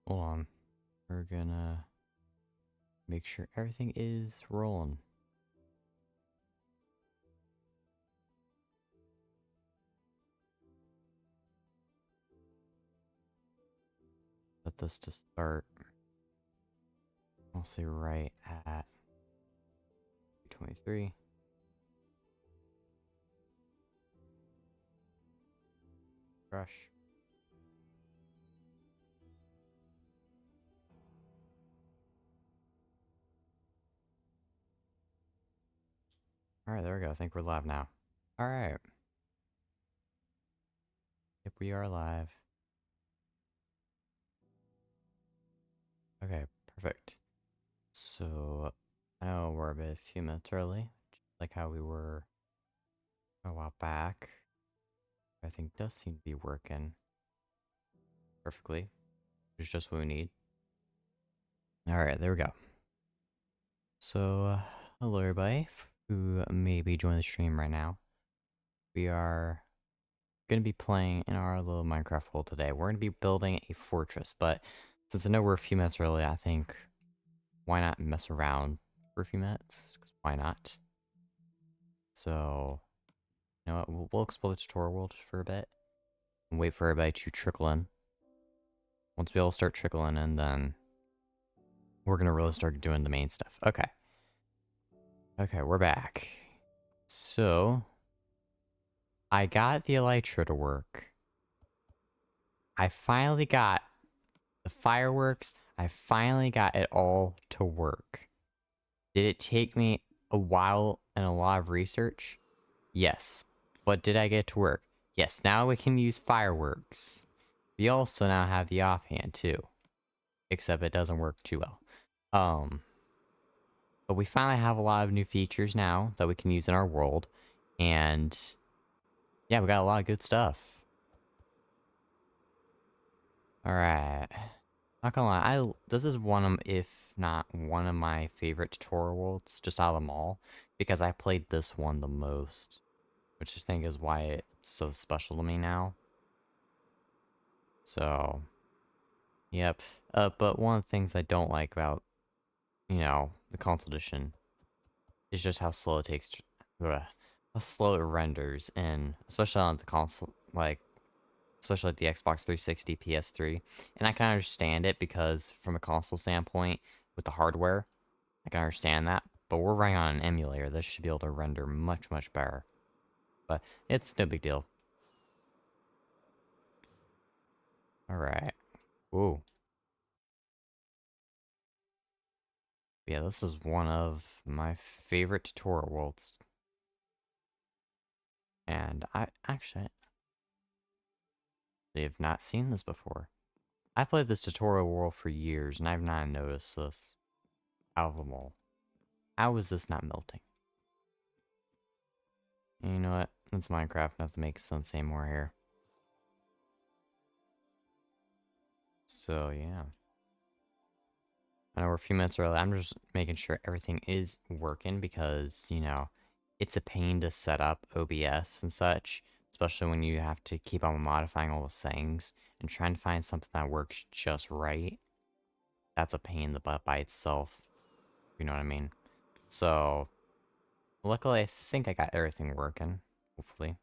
Hold on. We're gonna make sure everything is rolling. Set this to start. I'll say right at 23. Crush. Alright, there we go. I think we're live now. Alright. Yep, we are live. Okay, perfect. So, I know we're a few minutes early, like how we were a while back. I think does seem to be working perfectly, which is just what we need. Alright, there we go. So, hello everybody who may be joining the stream right now. We are going to be playing in our little Minecraft world today. We're going to be building a fortress, but since I know we're a few minutes early, I think why not mess around for a few minutes? 'Cause why not? So, you know what, we'll explore the tutorial world just for a bit and wait for everybody to trickle in. Once we all start trickling in, then we're going to really start doing the main stuff. Okay. Okay, we're back. So, I got the elytra to work. I finally got the fireworks. I finally got it all to work. Did it take me a while and a lot of research? Yes. But did I get it to work? Yes, now we can use fireworks. We also now have the offhand too. Except it doesn't work too well. But we finally have a lot of new features now that we can use in our world. And yeah, we got a lot of good stuff. Alright. Not gonna lie, this is one of, if not one of my favorite tutorial worlds, just out of them all, because I played this one the most, which I think is why it's so special to me now. So, yep. But one of the things I don't like about, the console edition is just how slow it takes, how slow it renders, and especially on the console, especially like the Xbox 360, PS3. And I can understand it because from a console standpoint, with the hardware, I can understand that. But we're running on an emulator. This should be able to render much, much better. But it's no big deal. Alright. Ooh. Yeah, this is one of my favorite tutorial worlds. And I actually have not seen this before. I played this tutorial world for years, and I've not noticed this out of them all. How is this not melting? You know what? It's Minecraft. Nothing makes sense anymore here. So, yeah. I know we're a few minutes early. I'm just making sure everything is working because, it's a pain to set up OBS and such, especially when you have to keep on modifying all the settings and trying to find something that works just right. That's a pain in the butt by itself. You know what I mean? So, luckily, I think I got everything working. Hopefully.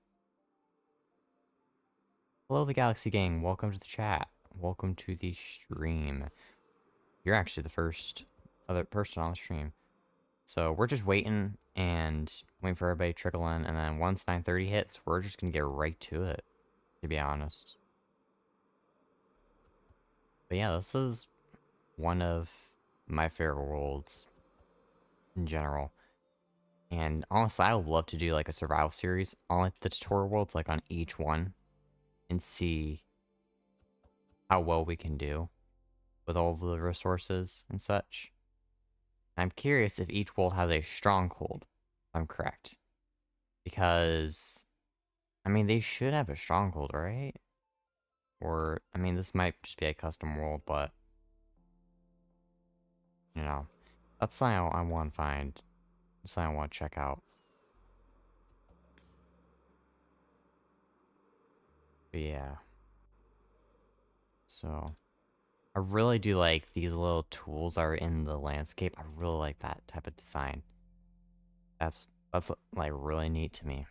Hello, the Galaxy Gang. Welcome to the chat. Welcome to the stream. You're actually the first other person on the stream. So we're just waiting for everybody to trickle in, and then once 9:30 hits, we're just gonna get right to it, to be honest. But yeah, this is one of my favorite worlds in general. And honestly, I would love to do like a survival series on like the tutorial worlds, like on each one, and see how well we can do with all the resources and such. I'm curious if each world has a stronghold, if I'm correct. Because, I mean, they should have a stronghold, right? Or, I mean, this might just be a custom world, but, that's something I want to find. That's something I want to check out. But yeah. So, I really do like these little tools are in the landscape. I really like that type of design. That's like really neat to me.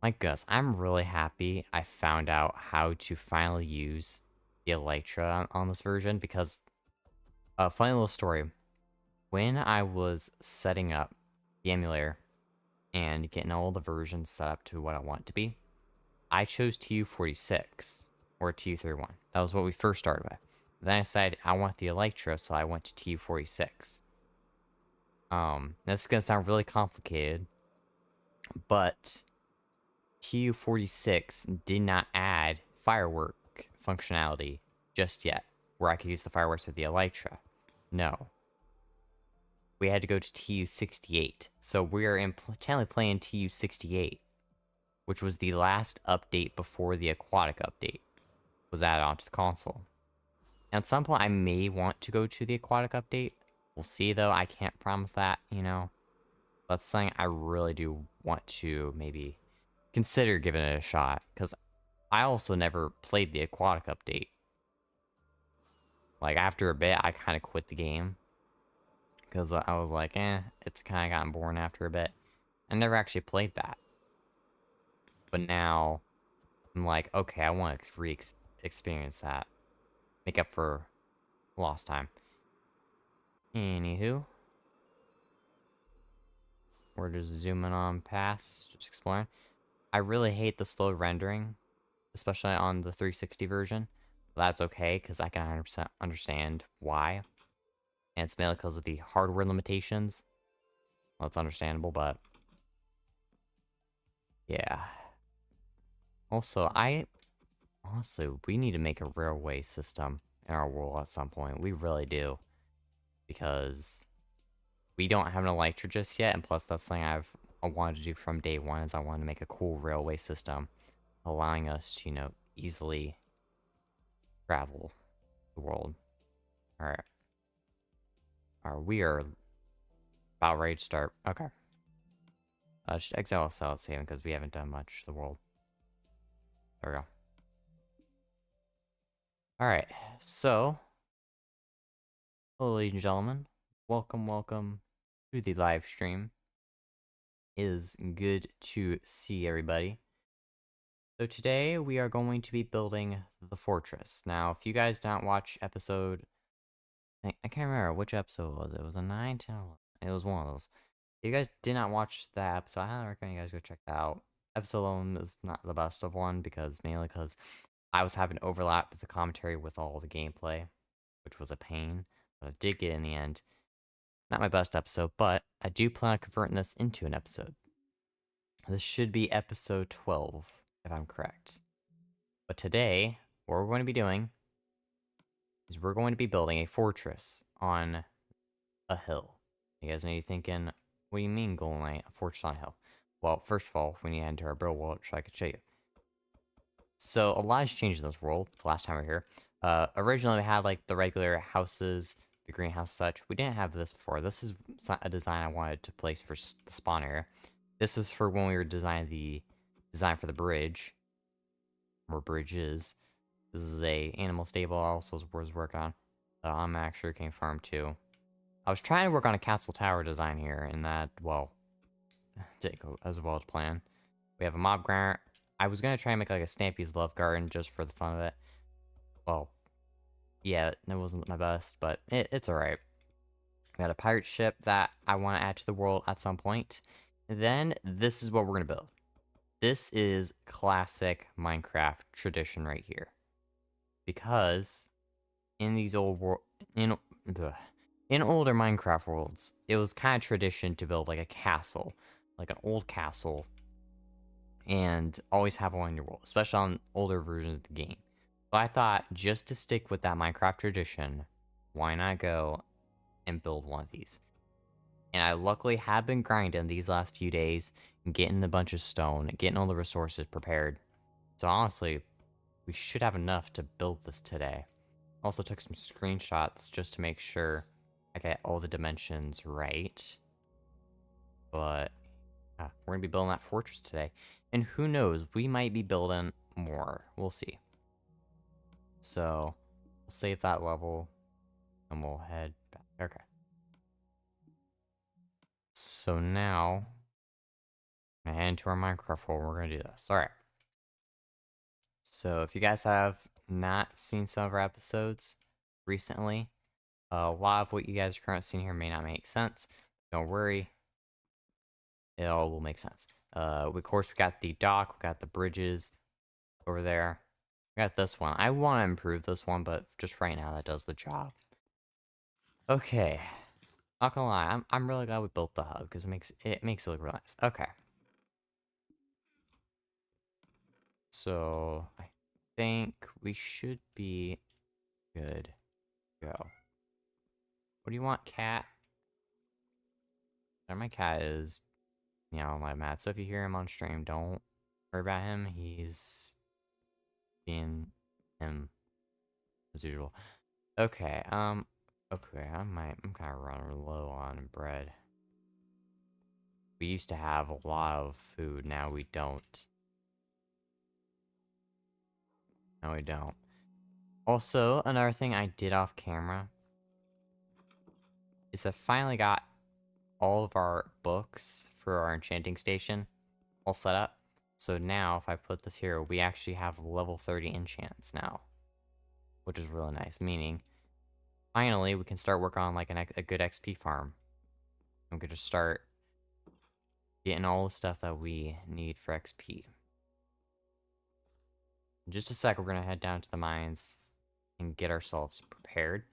My goodness, I'm really happy I found out how to finally use the Elytra on this version because funny little story. When I was setting up the emulator and getting all the versions set up to what I want it to be, I chose TU46 or TU31. That was what we first started with. Then I decided I want the Elytra, so I went to TU46. That's gonna sound really complicated, but TU46 did not add firework functionality just yet, where I could use the fireworks with the Elytra. No. We had to go to TU68. So we are technically playing TU68, which was the last update before the aquatic update was added onto the console. And at some point, I may want to go to the aquatic update. We'll see, though. I can't promise that, you know. That's something I really do want to maybe consider giving it a shot, because I also never played the aquatic update. Like, after a bit, I kind of quit the game, because I was like, it's kind of gotten boring after a bit. I never actually played that. But now, I'm like, okay, I want to re-experience that. Make up for lost time. Anywho, we're just zooming on past, just exploring. I really hate the slow rendering, especially on the 360 version. That's okay, because I can 100% understand why. And it's mainly because of the hardware limitations. Well, it's understandable, but yeah. Also, we need to make a railway system in our world at some point. We really do. Because we don't have an Elytra just yet, and plus that's something I wanted to do from day one, is I wanted to make a cool railway system, allowing us to, easily travel the world. Alright. We are about ready to start. Okay. Just exile cell at saving, because we haven't done much to the world. There we go. Alright, so, hello ladies and gentlemen. Welcome to the live stream. It is good to see everybody. So today we are going to be building the fortress. Now, if you guys don't watch episode, I can't remember which episode it was. It was a 9, 10, 11. It was one of those. If you guys did not watch that episode, I highly recommend you guys go check that out. Episode 11 is not the best of one, mainly because I was having overlap with the commentary with all the gameplay, which was a pain, but I did get it in the end. Not my best episode, but I do plan on converting this into an episode. This should be episode 12, if I'm correct. But today, what we're going to be doing is we're going to be building a fortress on a hill. You guys may be thinking, what do you mean, Golden Knight, a fortress on a hill? Well, first of all, we need to enter our build world, so I could show you. So, a lot has changed in this world the last time we were here. Originally, we had, like, the regular houses, the greenhouse such. We didn't have this before. This is a design I wanted to place for the spawn area. This was for when we were designing the design for the bridge, or bridges. This is a animal stable I also was working on. I'm actually sugarcane farm too. I was trying to work on a castle tower design here, and that, well, didn't go as well as planned. We have a mob ground. I was gonna try and make like a Stampy's Love Garden just for the fun of it. Well, yeah, it wasn't my best, but it's alright. We got a pirate ship that I want to add to the world at some point. Then, this is what we're gonna build. This is classic Minecraft tradition right here. Because in these in older Minecraft worlds, it was kind of tradition to build like a castle, like an old castle, and always have one in your world, especially on older versions of the game. So I thought, just to stick with that Minecraft tradition, why not go and build one of these? And I luckily have been grinding these last few days, and getting a bunch of stone, getting all the resources prepared. So honestly, we should have enough to build this today. Also took some screenshots just to make sure I get all the dimensions right. But we're going to be building that fortress today. And who knows, we might be building more. We'll see. So, We'll save that level, and we'll head back. Okay. So now, I'm gonna head into our Minecraft world. We're gonna do this. All right. So if you guys have not seen some of our episodes recently, a lot of what you guys are currently seeing here may not make sense. Don't worry, it all will make sense. Of course, we got the dock, we got the bridges over there. We got this one. I want to improve this one, but just right now, that does the job. Okay, not gonna lie, I'm really glad we built the hub because it makes it look real nice. Okay, so I think we should be good. Go. What do you want, cat? There, my cat is, like mad. So if you hear him on stream, don't worry about him. He's being him as usual. Okay, okay, I'm kind of running low on bread. We used to have a lot of food, now we don't. Now we don't. Also, another thing I did off camera is I finally got all of our books for our enchanting station all set up. So now, if I put this here, we actually have level 30 enchants now, which is really nice. Meaning, finally, we can start working on like a good XP farm. We could just start getting all the stuff that we need for XP. In just a sec, we're gonna head down to the mines and get ourselves prepared.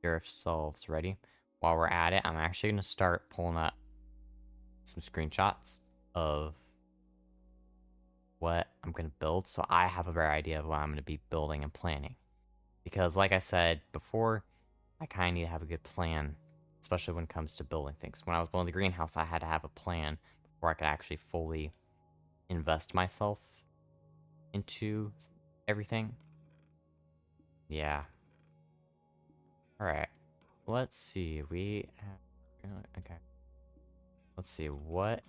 Get ourselves ready. While we're at it, I'm actually gonna start pulling up some screenshots of what I'm gonna build, so I have a better idea of what I'm gonna be building and planning. Because, like I said before, I kind of need to have a good plan, especially when it comes to building things. When I was building the greenhouse, I had to have a plan before I could actually fully invest myself into everything. Yeah. Alright. Let's see. We have... Okay. Let's see. What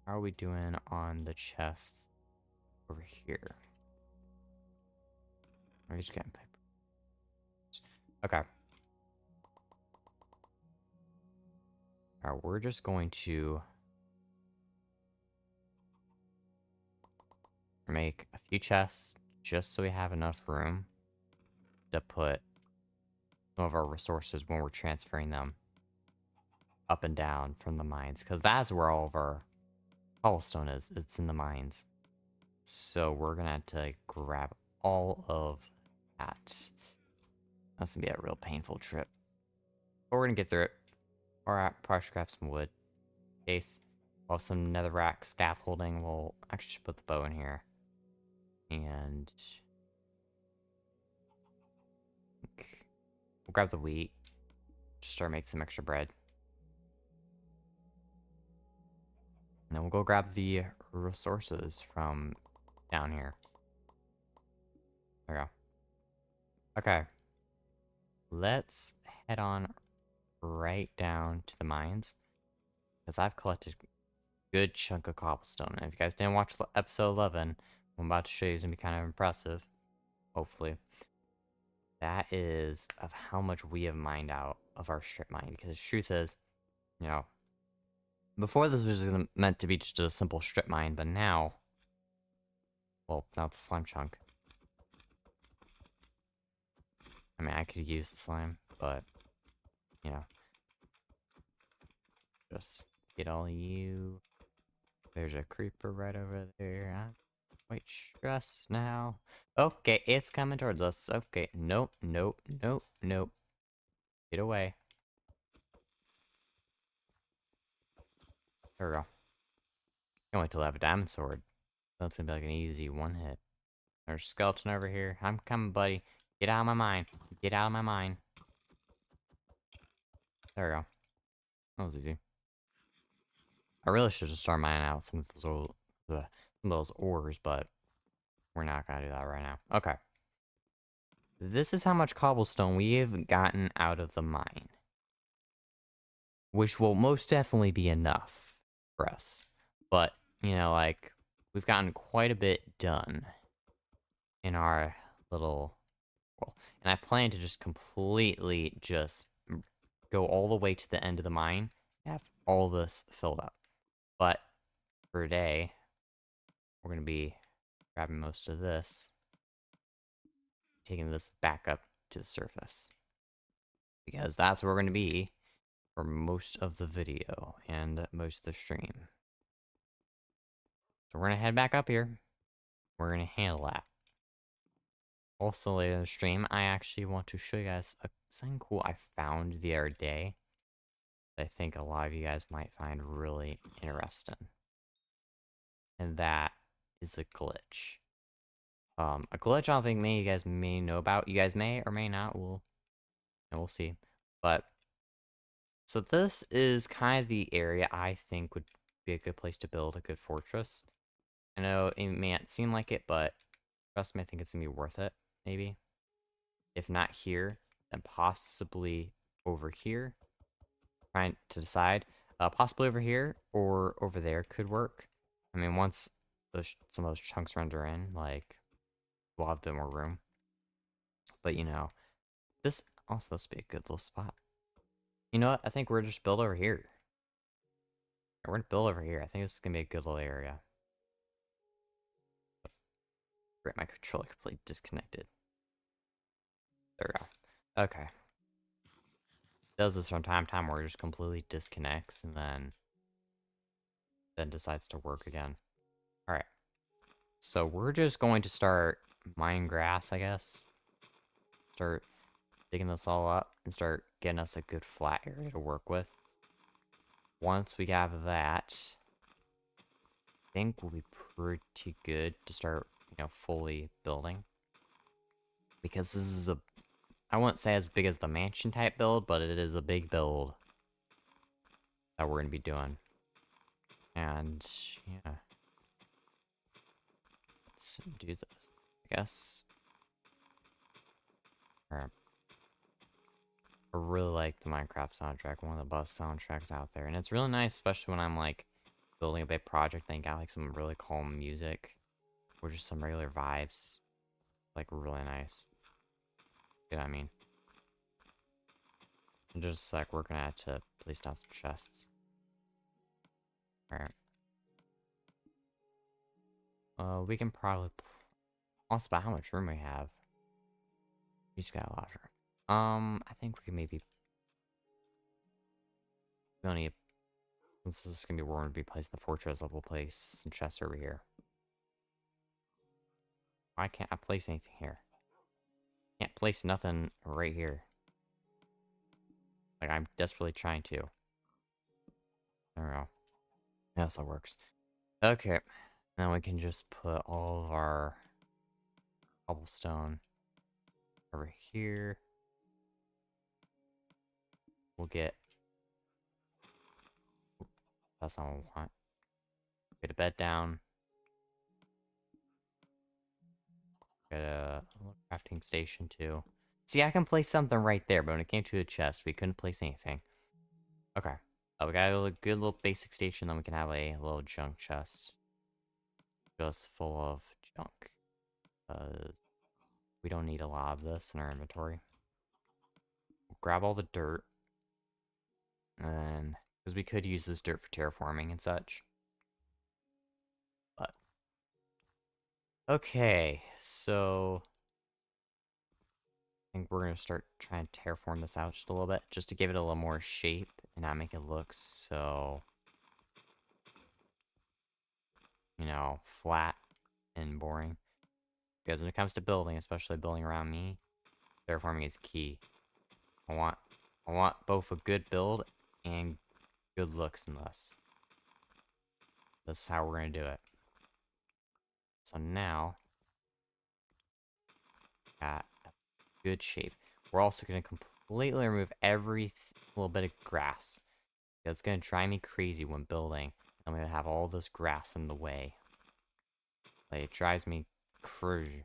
are we doing on the chests over here? Are we just getting paper? Okay. Alright, we're just going to make a few chests just so we have enough room to put some of our resources when we're transferring them up and down from the mines, because that's where all of our cobblestone is. It's in the mines. So we're gonna have to grab all of that. That's gonna be a real painful trip, but we're gonna get through it. Alright, probably should grab some wood in case. We'll have some netherrack staff holding. We'll actually just put the bow in here. And we'll grab the wheat. Just start making some extra bread. And then we'll go grab the resources from down here. There we go. Okay. Let's head on right down to the mines, because I've collected a good chunk of cobblestone. And if you guys didn't watch episode 11, what I'm about to show you is going to be kind of impressive. Hopefully. That is of how much we have mined out of our strip mine. Because the truth is, before this was meant to be just a simple strip mine, but now, well, now it's a slime chunk. I mean, I could use the slime, but, just get all you. There's a creeper right over there. I'm quite stressed now. Okay, it's coming towards us. Okay, nope, nope, nope, nope. Get away. There we go. Can't wait till I have a diamond sword. That's gonna be like an easy one hit. There's a skeleton over here. I'm coming, buddy. Get out of my mine. Get out of my mine. There we go. That was easy. I really should just start mining out some of those ores, but we're not gonna do that right now. Okay. This is how much cobblestone we have gotten out of the mine, which will most definitely be enough for us. But, like, we've gotten quite a bit done in our little world. And I plan to just completely just go all the way to the end of the mine and have all this filled up. But for today, we're going to be grabbing most of this, taking this back up to the surface. Because that's where we're going to be for most of the video and most of the stream. So we're going to head back up here. We're going to handle that. Also later in the stream, I actually want to show you guys something cool I found the other day that I think a lot of you guys might find really interesting. And that is a glitch. A glitch I don't think many of you guys may know about. You guys may or may not. We'll see. But so this is kind of the area I think would be a good place to build a good fortress. I know it may not seem like it, but trust me, I think it's gonna be worth it. Maybe if not here, then possibly over here. Trying to decide, possibly over here or over there could work. I mean, once some of those chunks render in, like we'll have a bit more room. But you know, this also this would be a good little spot. You know what? I think we're just build over here. We're gonna build over here. I think this is gonna be a good little area. Great, my controller completely disconnected. There we go. Okay. Does this from time to time where it just completely disconnects and then decides to work again. Alright. So we're just going to start mining grass, I guess. Start digging this all up and start getting us a good flat area to work with. Once we have that, I think we'll be pretty good to start, fully building. Because this is I wouldn't say as big as the mansion type build, but it is a big build that we're going to be doing. And, yeah. Let's do this, I guess. Alright. I really like the Minecraft soundtrack, one of the best soundtracks out there. And it's really nice, especially when I'm, like, building a big project and got, like, some really calm music. Or just some regular vibes. Like, really nice. You know what I mean? I'm just, like, working at it to place down some chests. Alright. We can probably... Also, about how much room we have. We just got a lot of room. I think we can maybe... We only... Since this is gonna be where we're gonna be placing the fortress, we'll place some chests over here. Why can't I place anything here? Can't place nothing right here. Like, I'm desperately trying to. There we go. Yes, that works. Okay. Now we can just put all of our cobblestone over here. We'll get... That's not what we want. Get a bed down. Get a little crafting station too. See, I can place something right there, but when it came to a chest, we couldn't place anything. Okay. We got a good little basic station, then we can have a little junk chest. Just full of junk. We don't need a lot of this in our inventory. We'll grab all the dirt. And then, because we could use this dirt for terraforming and such. But, okay, so I think we're going to start trying to terraform this out just a little bit, just to give it a little more shape and not make it look so, flat and boring. Because when it comes to building, especially building around me, terraforming is key. I want both a good build and good looks in this. This is how we're going to do it. So now, got a good shape. We're also going to completely remove every little bit of grass. It's going to drive me crazy when building. I'm going to have all this grass in the way. Like, it drives me crazy.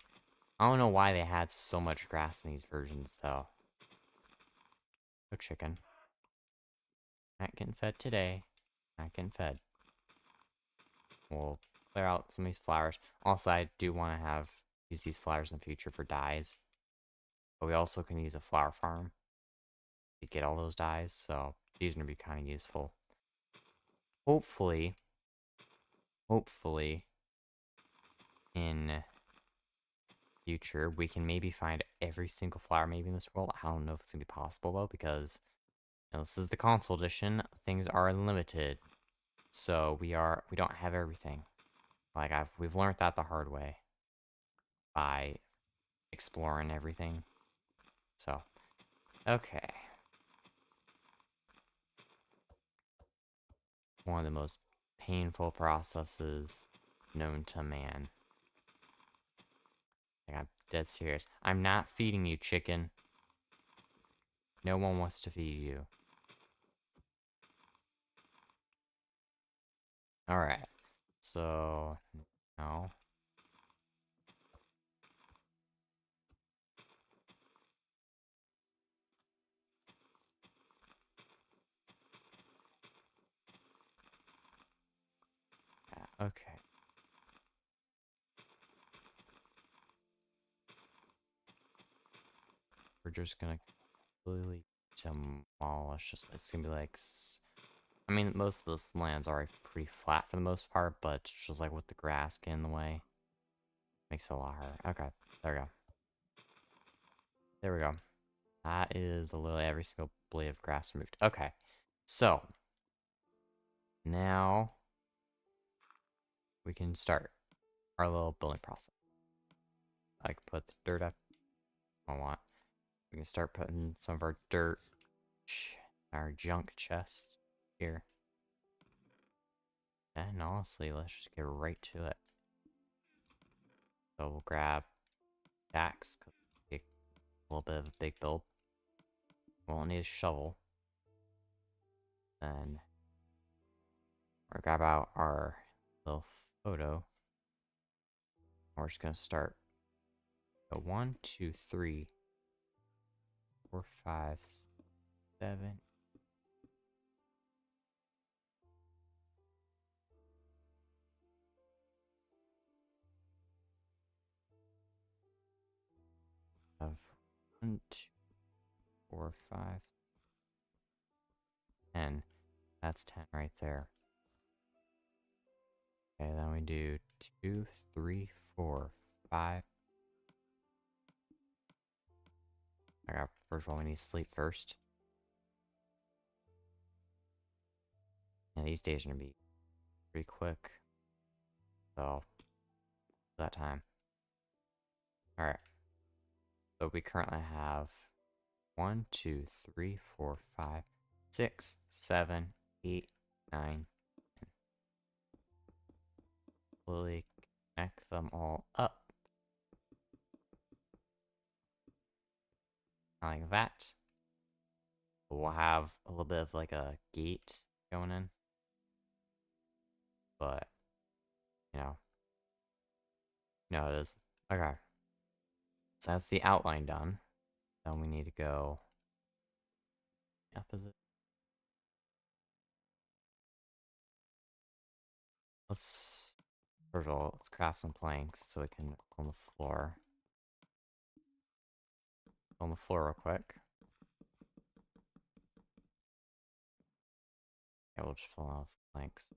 I don't know why they had so much grass in these versions, though. No chicken. Not getting fed today. Not getting fed. We'll clear out some of these flowers. Also, I do want to have use these flowers in the future for dyes. But we also can use a flower farm to get all those dyes, so these are going to be kind of useful. Hopefully, in future, we can maybe find every single flower maybe in this world. I don't know if it's going to be possible, though, because this is the console edition. Things are limited, so we don't have everything. Like, we've learned that the hard way by exploring everything. So, okay. One of the most painful processes known to man. Like, I'm dead serious. I'm not feeding you, chicken. No one wants to feed you. Alright. So, now... Yeah, okay. We're just gonna completely demolish this. It's gonna be like... I mean, most of this land's already pretty flat for the most part, but just like with the grass getting in the way, makes it a lot harder. Okay, there we go. There we go. That is literally every single blade of grass removed. Okay, so now we can start our little building process. I can put the dirt up. I want. We can start putting some of our dirt, our junk chest here. And honestly, let's just get right to it. So we'll grab axe, cause we get a little bit of a big build. We'll need a shovel. Then we'll grab out our little photo. We're just gonna start. So 1, 2, 3, 4, 5, 7. Of 1, 2, 4, 5, 10. That's 10 right there. Okay, then we do 2, 3, 4, 5. I got first one. We need to sleep first. And these days are gonna be pretty quick. So that time. All right. So we currently have 1, 2, 3, 4, 5, 6, 7, 8, 9. Slowly connect them all up. Like that. We'll have a little bit of like a gate going in. But, it is. Okay. So that's the outline done. Then we need to go opposite. First of all, let's craft some planks so we can on the floor. On the floor real quick. Yeah, we'll just fill off planks.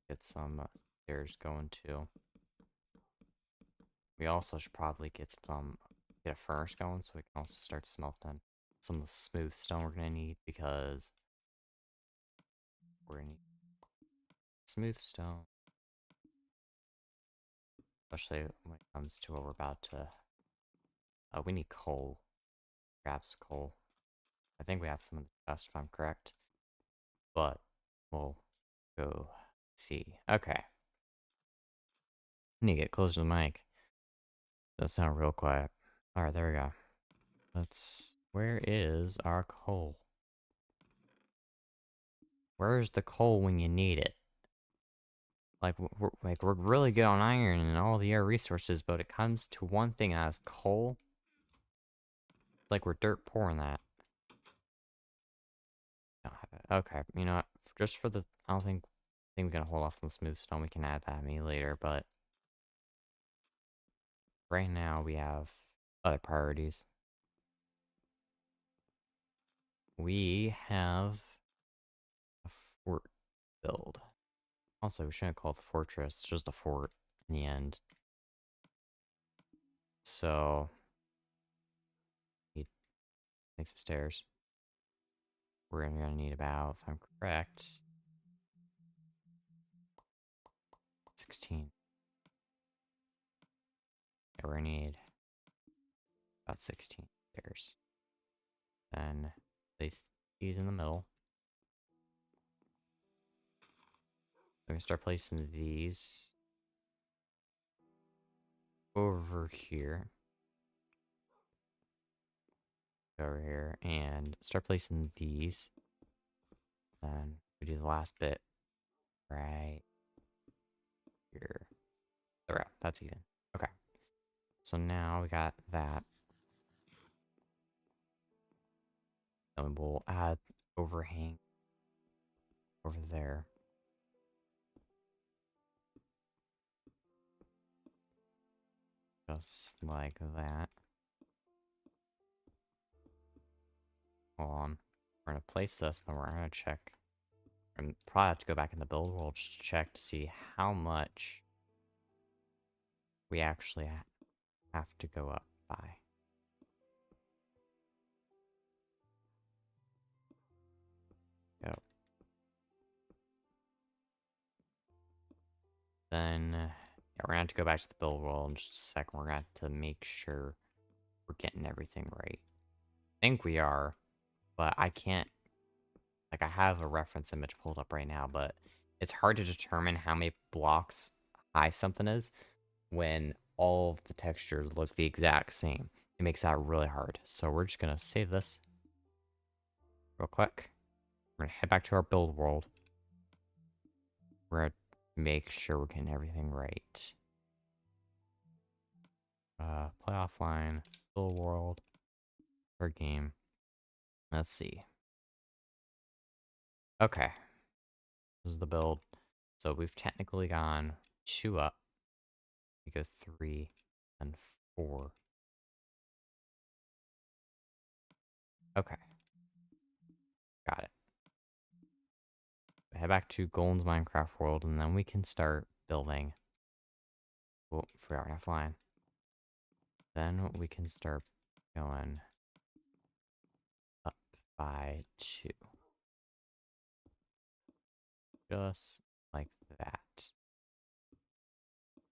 Get some stairs going too. We also should probably get a furnace going so we can also start smelting some of the smooth stone we're gonna need because we're gonna need smooth stone. Especially when it comes to what we're about to... we need coal. Grab some coal. I think we have some in the chest if I'm correct. But we'll go see. Okay. I need to get closer to the mic. That sound real quiet. Alright, there we go. Where is our coal? Where's the coal when you need it? Like, we're really good on iron and all the air resources, but it comes to one thing as coal. Like, we're dirt poor in that. Don't have it. Okay, you know what? Just for the... I don't think think we're gonna hold off on smooth stone. We can add that me later, but right now we have other priorities. We have a fort build. Also, we shouldn't call it the fortress. It's just a fort in the end. So, need to make some stairs. We're gonna need about, if I'm correct, 16. Yeah, we're gonna need about 16 stairs. Then place these in the middle. I'm gonna start placing these over here. Over here. And start placing these. Then we do the last bit right here. There we go. That's even. Okay. So now we got that. Then we'll add overhang over there. Just like that. Hold on. We're going to place this, and then we're going to check. And probably have to go back in the build world just to check to see how much we actually have to go up by. Go. Then, yeah, we're going to have to go back to the build world in just a second. We're going to have to make sure we're getting everything right. I think we are, but I can't. Like, I have a reference image pulled up right now, but it's hard to determine how many blocks high something is when all of the textures look the exact same. It makes that really hard. So we're just going to save this real quick. We're going to head back to our build world. We're going to make sure we're getting everything right. Play offline, build world, our game. Let's see. Okay. This is the build. So we've technically gone 2 up. We go 3 and 4. Okay. Got it. Head back to Golden's Minecraft world, and then we can start building. Oh, forgot we're not flying. Then we can start going up by 2. Just like that.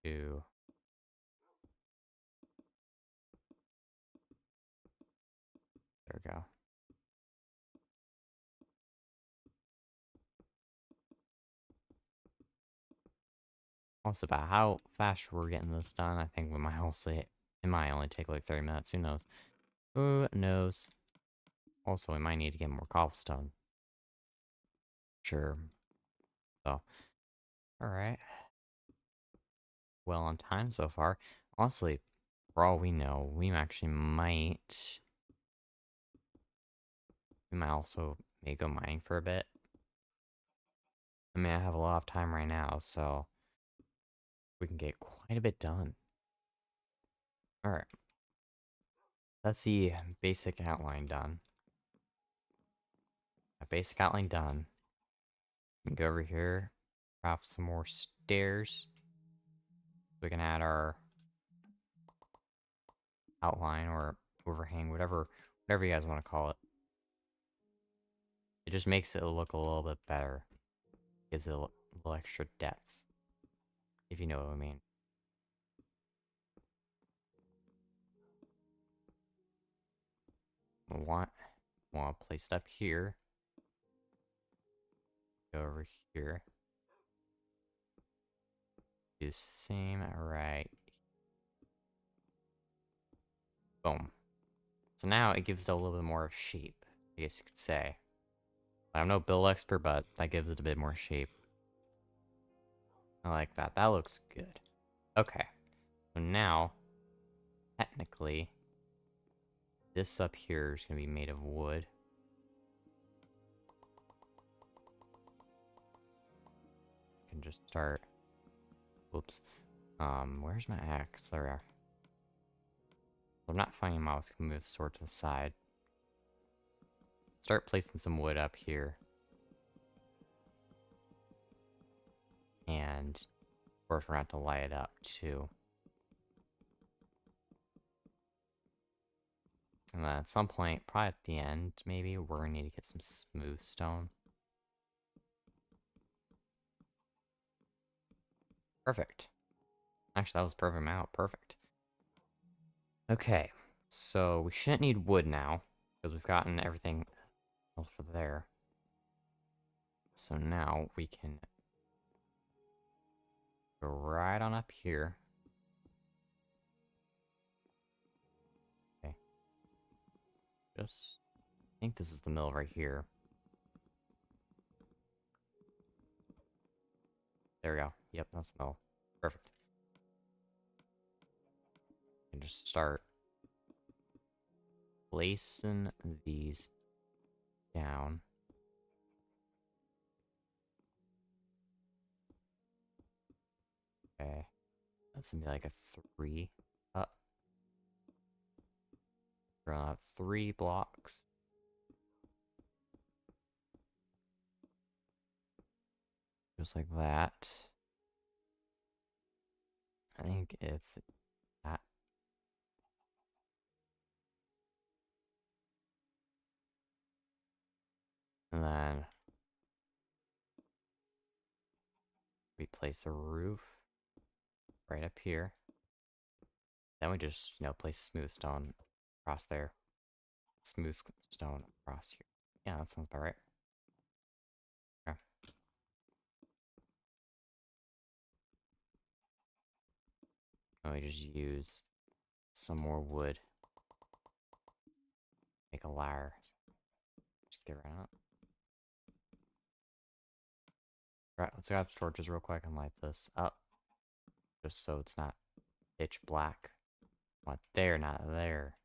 2. There we go. Also, about how fast we're getting this done, I think it might only take like 30 minutes. Who knows? Who knows? Also, we might need to get more cobblestone. Sure. So, alright. Well on time so far. Honestly, for all we know, we actually might... We might also may go mining for a bit. I mean, I have a lot of time right now, so we can get quite a bit done. Alright. That's the basic outline done. A basic outline done. We can go over here, craft some more stairs. We can add our outline or overhang, whatever you guys want to call it. It just makes it look a little bit better. Gives it a little extra depth, if you know what I mean. Want to place it up here. Go over here. Do the same right. Boom. So now it gives it a little bit more shape, I guess you could say. I'm no build expert, but that gives it a bit more shape. I like that. That looks good. Okay. So now, technically, this up here is going to be made of wood. just start. Whoops. Where's my axe? There we are. I'm not finding mouse. Can move the sword to the side. Start placing some wood up here. And of course we're gonna have to light it up too. And then at some point, probably at the end, maybe, we're gonna need to get some smooth stone. Perfect. Actually, that was perfect amount. Perfect. Okay, so we shouldn't need wood now, because we've gotten everything else for there. So now we can go right on up here. Okay. Just, I think this is the mill right here. There we go. Yep, that's the mill. Perfect. And just start placing these down. Okay. That's gonna be like a 3. Up. We're gonna have 3 blocks. Just like that. I think it's that. And then we place a roof right up here. Then we just, place smooth stone across there. Smooth stone across here. Yeah, that sounds about right. Okay. And we just use some more wood. Make a ladder. Just get right up. Right, let's grab torches real quick and light this up. Just so it's not pitch black. Not there, not there.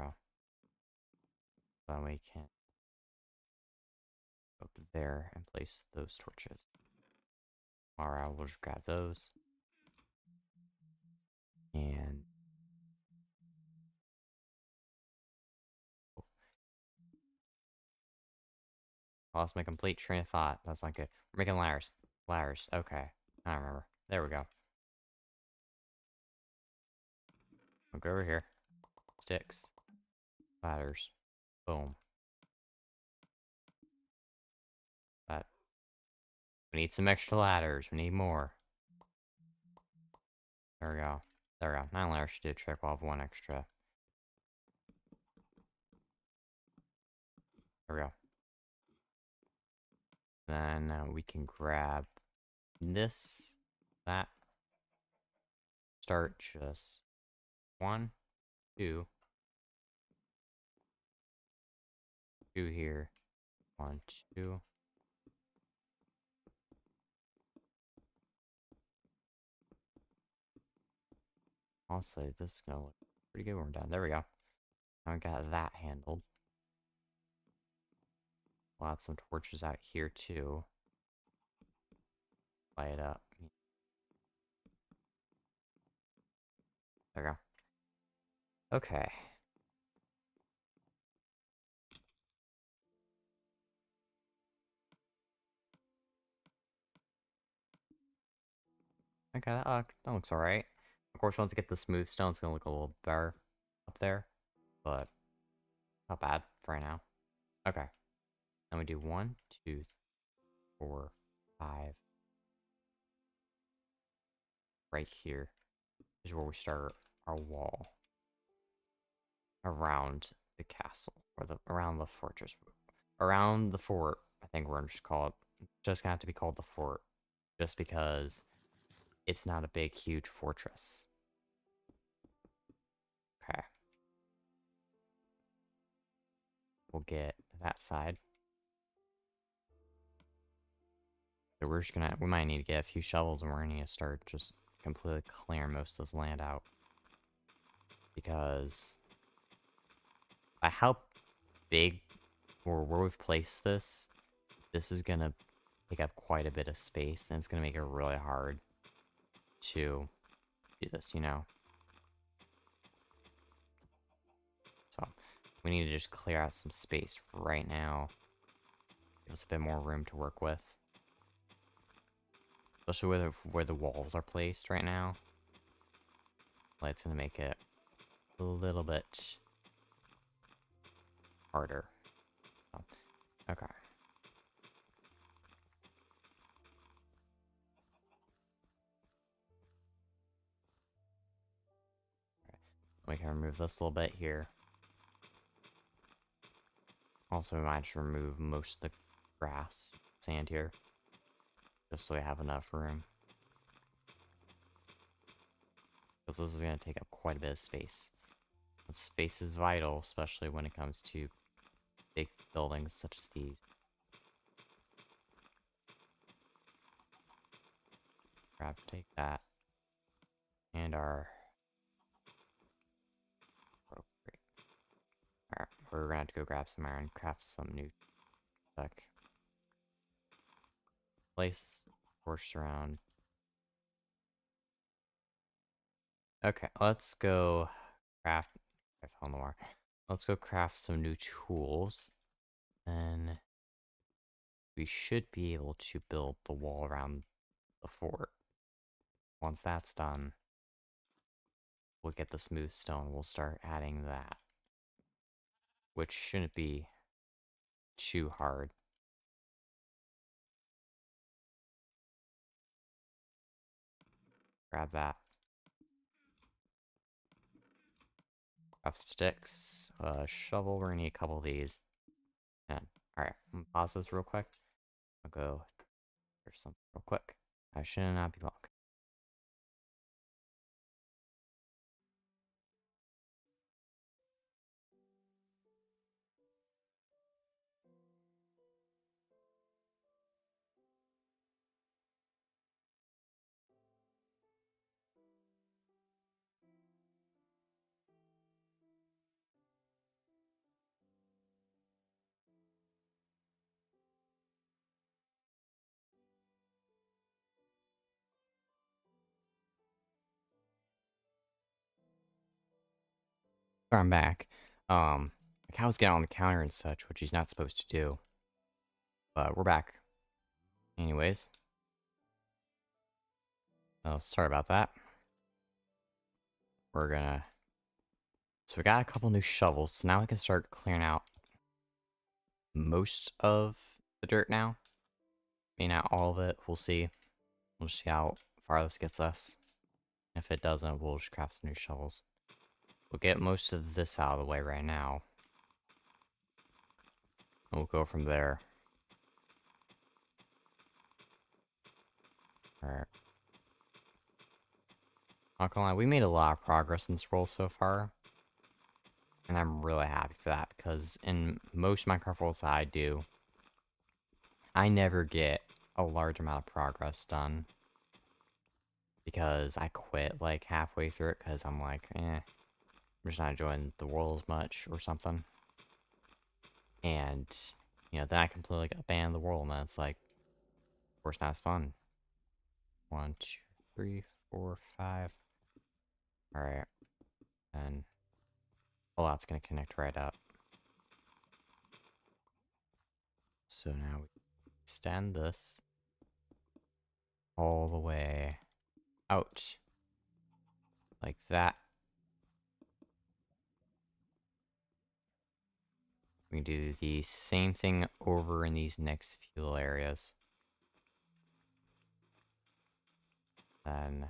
Oh. Then we can go up there and place those torches. Alright, we'll just grab those. And lost my complete train of thought. That's not good. We're making ladders. Ladders. Okay. I remember. There we go. We'll go over here. Sticks. Ladders. Boom. That. We need some extra ladders. We need more. There we go. There we go. 9 ladders should do a trick. We'll have 1 extra. There we go. Then we can grab this, that. Start just 1, 2, 2 here. 1, 2. Honestly, this is gonna look pretty good when we're done. There we go. Now we got that handled. We'll add some torches out here too. Light it up. There we go. Okay. Okay, that looks alright. Of course, once we get the smooth stone, it's gonna look a little better up there. But not bad for right now. Okay. Then we do 1, 2, 4, 5. Right here is where we start our wall around the castle, or around the fortress, around the fort. I think we're gonna just call it. Just gonna have to be called the fort, just because it's not a big, huge fortress. Okay, we'll get that side. So we're just gonna. We might need to get a few shovels, and we're gonna need to start just completely clearing most of this land out, because by how big or where we've placed this, this is gonna take up quite a bit of space, and it's gonna make it really hard to do this, you know? So we need to just clear out some space right now. Give us a bit more room to work with. Especially where the walls are placed right now. Like, it's gonna make it a little bit harder. So, okay. We can remove this a little bit here. Also, we might just remove most of the grass, sand here, just so we have enough room. Because this is going to take up quite a bit of space. And space is vital, especially when it comes to big buildings such as these. Take that. And our... Oh, great. Alright, we're going to have to go grab some iron, craft some new stuff. Place torch around. Okay, let's go craft. I fell in the water. Let's go craft some new tools. Then we should be able to build the wall around the fort. Once that's done, we'll get the smooth stone. We'll start adding that, which shouldn't be too hard. Grab that. Grab some sticks. Shovel. We're gonna need a couple of these. And alright, I'm gonna pause this real quick. I'll go. There's something real quick. I should not be long. I'm back. The cow's getting on the counter and such, which he's not supposed to do. But we're back. Anyways. Oh, sorry about that. We're gonna... So we got a couple new shovels, so now we can start clearing out most of the dirt now. Maybe not all of it, we'll see. We'll just see how far this gets us. If it doesn't, we'll just craft some new shovels. We'll get most of this out of the way right now. And we'll go from there. Alright. Not gonna lie, we made a lot of progress in this role so far. And I'm really happy for that, because in most Minecraft roles that I do, I never get a large amount of progress done. Because I quit like halfway through it, because I'm like, I'm just not enjoying the world as much or something. And, you know, then I completely abandon the world, and then it's like, of course, not as fun. 1, 2, 3, 4, 5. Alright. And, oh, that's going to connect right up. So now we extend this all the way out. Like that. We can do the same thing over in these next few little areas. Then...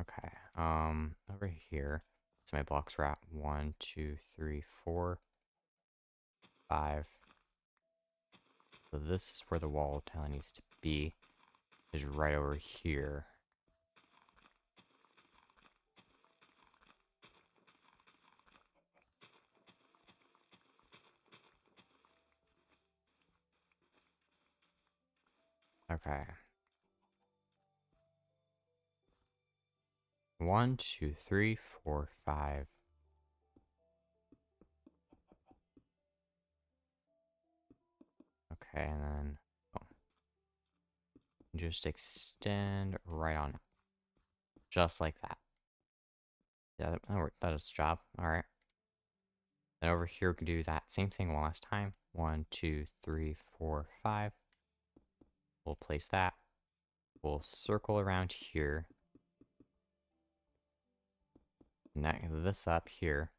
Okay, over here. So my blocks are at 1, 2, 3, 4, 5. So this is where the wall tile needs to be. Is right over here. Okay. 1, 2, 3, 4, 5. Okay, and then just extend right on, just like that. Yeah, that does the job. All right. Then over here, we can do that same thing one last time. 1, 2, 3, 4, 5. We'll place that. We'll circle around here. Connect this up here.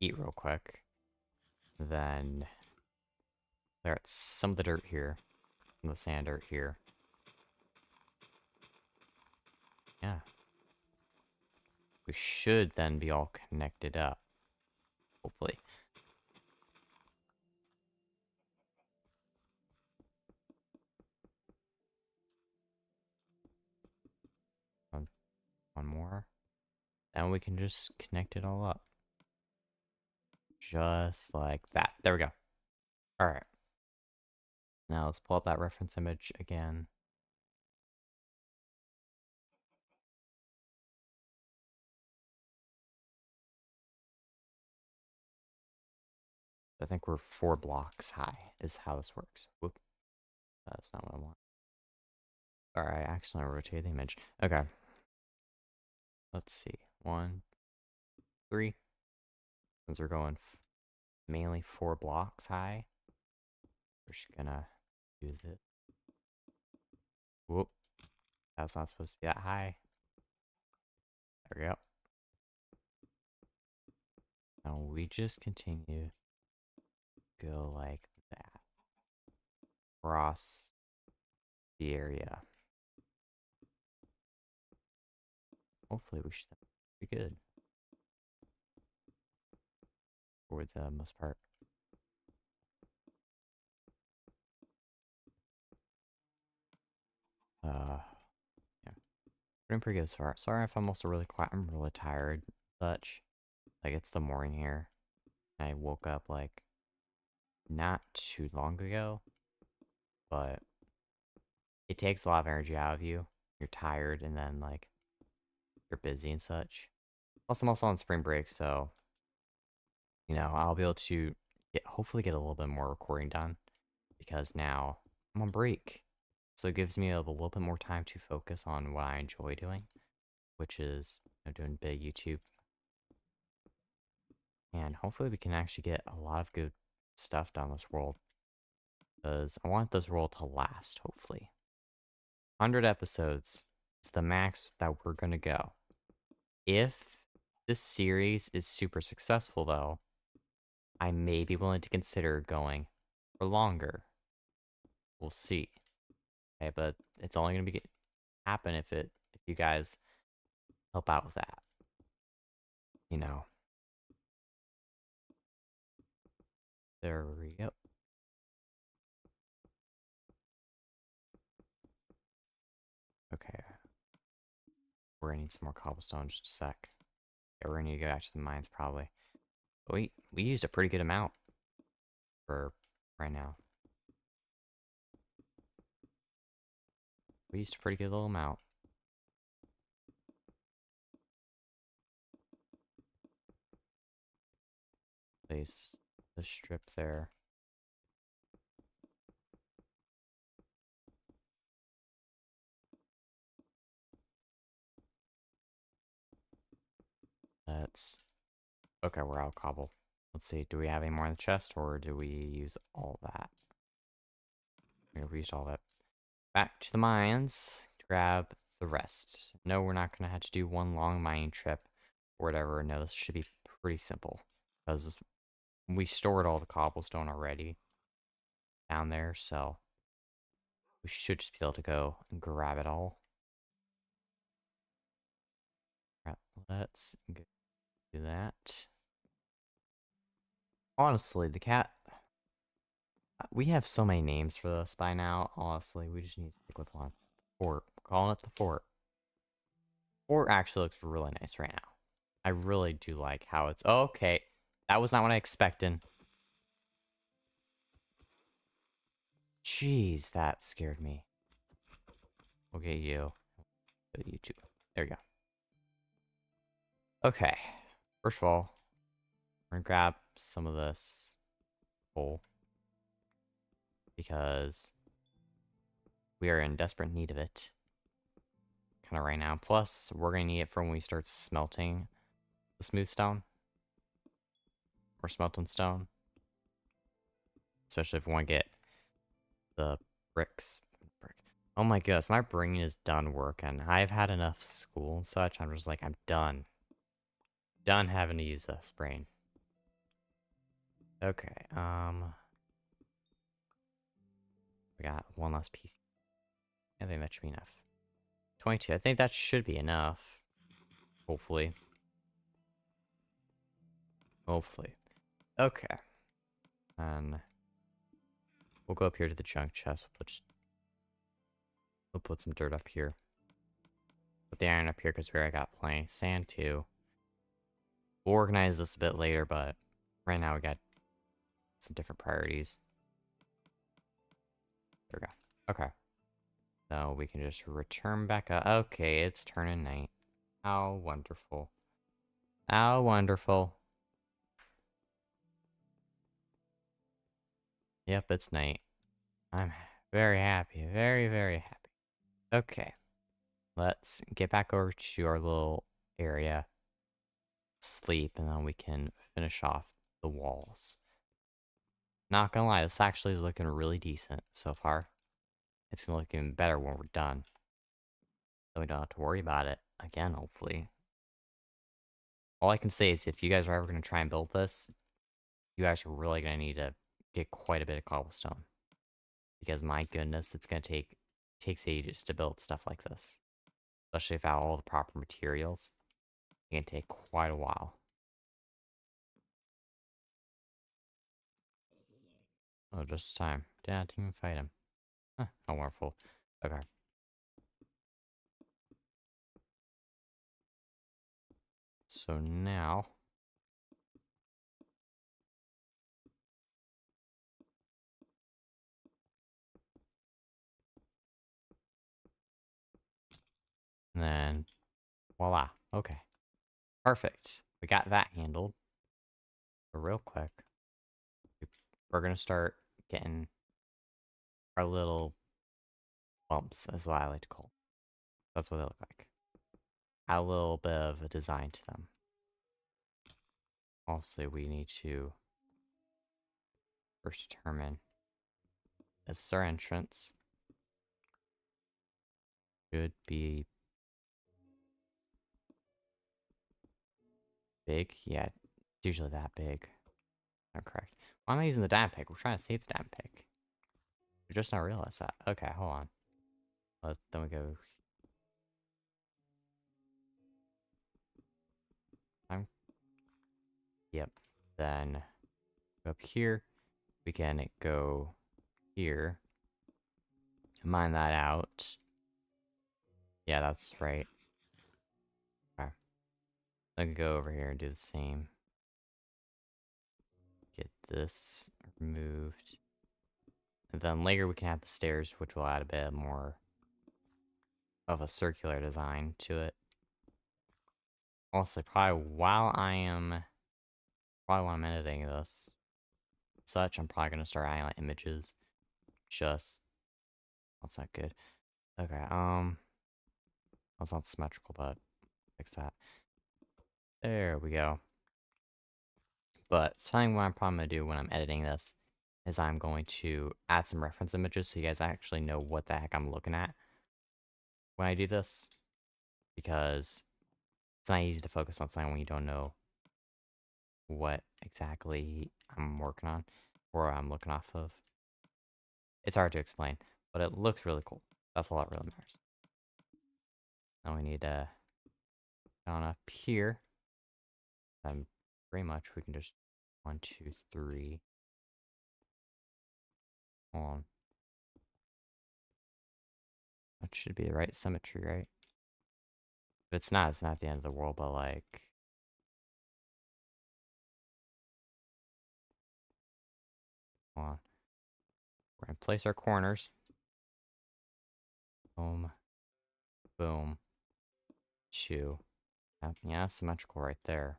Eat real quick. Then clear out some of the dirt here. Some of the sand dirt here. Yeah. We should then be all connected up. Hopefully. One more. And we can just connect it all up. Just like that. There we go. Alright. Now let's pull up that reference image again. I think we're 4 blocks high is how this works. Whoop. That's not what I want. Alright, I accidentally rotated the image. Okay. Let's see. 1, 3. Since we're going mainly 4 blocks high, we're just gonna do this. Whoop. That's not supposed to be that high. There we go. Now we just continue to go like that. Across the area. Hopefully we should be good. For the most part. Yeah. Doing pretty good so far. Sorry if I'm also really quiet. I'm really tired. Such. Like, it's the morning here. I woke up, like, not too long ago. But it takes a lot of energy out of you. You're tired and then, like, you're busy and such. Plus, I'm also on spring break, so, you know, I'll be able to hopefully get a little bit more recording done. Because now I'm on break. So it gives me a little bit more time to focus on what I enjoy doing, which is, you know, doing big YouTube. And hopefully we can actually get a lot of good stuff done this world. Because I want this world to last, hopefully. 100 episodes is the max that we're going to go. If this series is super successful, though, I may be willing to consider going for longer. We'll see. Okay, but it's only going to happen if you guys help out with that. You know. There we go. Okay. We're gonna need some more cobblestone, just a sec. Yeah, we're gonna need to go back to the mines probably. But we used a pretty good amount for right now. We used a pretty good little amount. Place the strip there. Let's okay, we're out of cobble. Let's see, do we have any more in the chest or do we use all that? We used all that. Back to the mines to grab the rest. No, we're not gonna have to do one long mining trip or whatever. No, this should be pretty simple. Because we stored all the cobblestone already down there, so we should just be able to go and grab it all. Right, let's do that. Honestly, the cat... We have so many names for this by now. Honestly, we just need to stick with one. Fort. We're calling it the fort. Fort actually looks really nice right now. I really do like how it's... Okay, that was not what I expected. Jeez, that scared me. We'll get you. We'll get you too. There we go. Okay. First of all, we're gonna grab some of this coal. because we are in desperate need of it kind of right now. Plus, we're going to need it for when we start smelting the smooth stone or smelting stone, especially if we want to get the bricks. Oh my goodness, my brain is done working. I've had enough school and such. I'm just like, I'm done. Done having to use this brain. Okay, we got one last piece. I think that should be enough. 22. I think that should be enough. Hopefully. Hopefully. Okay. And we'll go up here to the junk chest. We'll put some dirt up here. Put the iron up here because we already got plenty. Sand too. We'll organize this a bit later, but right now we got some different priorities. There we go. Okay. So we can just return back up. Okay, it's turning night. How wonderful. How wonderful. Yep, it's night. I'm very happy. Very, very happy. Okay. Let's get back over to our little area. Sleep, and then we can finish off the walls. Not gonna lie, this actually is looking really decent so far. It's gonna look even better when we're done. So we don't have to worry about it again, hopefully. All I can say is if you guys are ever gonna try and build this, you guys are really gonna need to get quite a bit of cobblestone. Because my goodness, it's gonna takes ages to build stuff like this. Especially without all the proper materials. It can take quite a while. Oh, just time. Didn't even fight him. Huh, how wonderful. Okay. So now, then voila. Okay. Perfect. We got that handled. But real quick, we're gonna start getting our little bumps, as what I like to call them. That's what they look like. Add a little bit of a design to them. Also, we need to first determine this is our entrance. Should be big. Yeah, it's usually that big. Not correct. Why am I using the dam pick? We're trying to save the dam pick. We just not realize that. Okay, hold on. Then we go. Yep. Then go up here. We can go here. Mine that out. Yeah, that's right. Okay. I can go over here and do the same. Get this removed. And then later we can add the stairs, which will add a bit more of a circular design to it. Also, probably while I'm editing this, such, I'm probably gonna start adding like images. Just that's not good. Okay, that's not symmetrical, but fix that. There we go. But something what I'm probably gonna do when I'm editing this is I'm going to add some reference images so you guys actually know what the heck I'm looking at when I do this. Because it's not easy to focus on something when you don't know what exactly I'm working on or I'm looking off of. It's hard to explain, but it looks really cool. That's all that really matters. Now we need to down up here. Pretty much we can just 1, 2, 3. Hold on. That should be the right symmetry, right? If it's not the end of the world, but like, hold on. We're gonna place our corners. Boom, boom, 2. Yeah, that's symmetrical right there.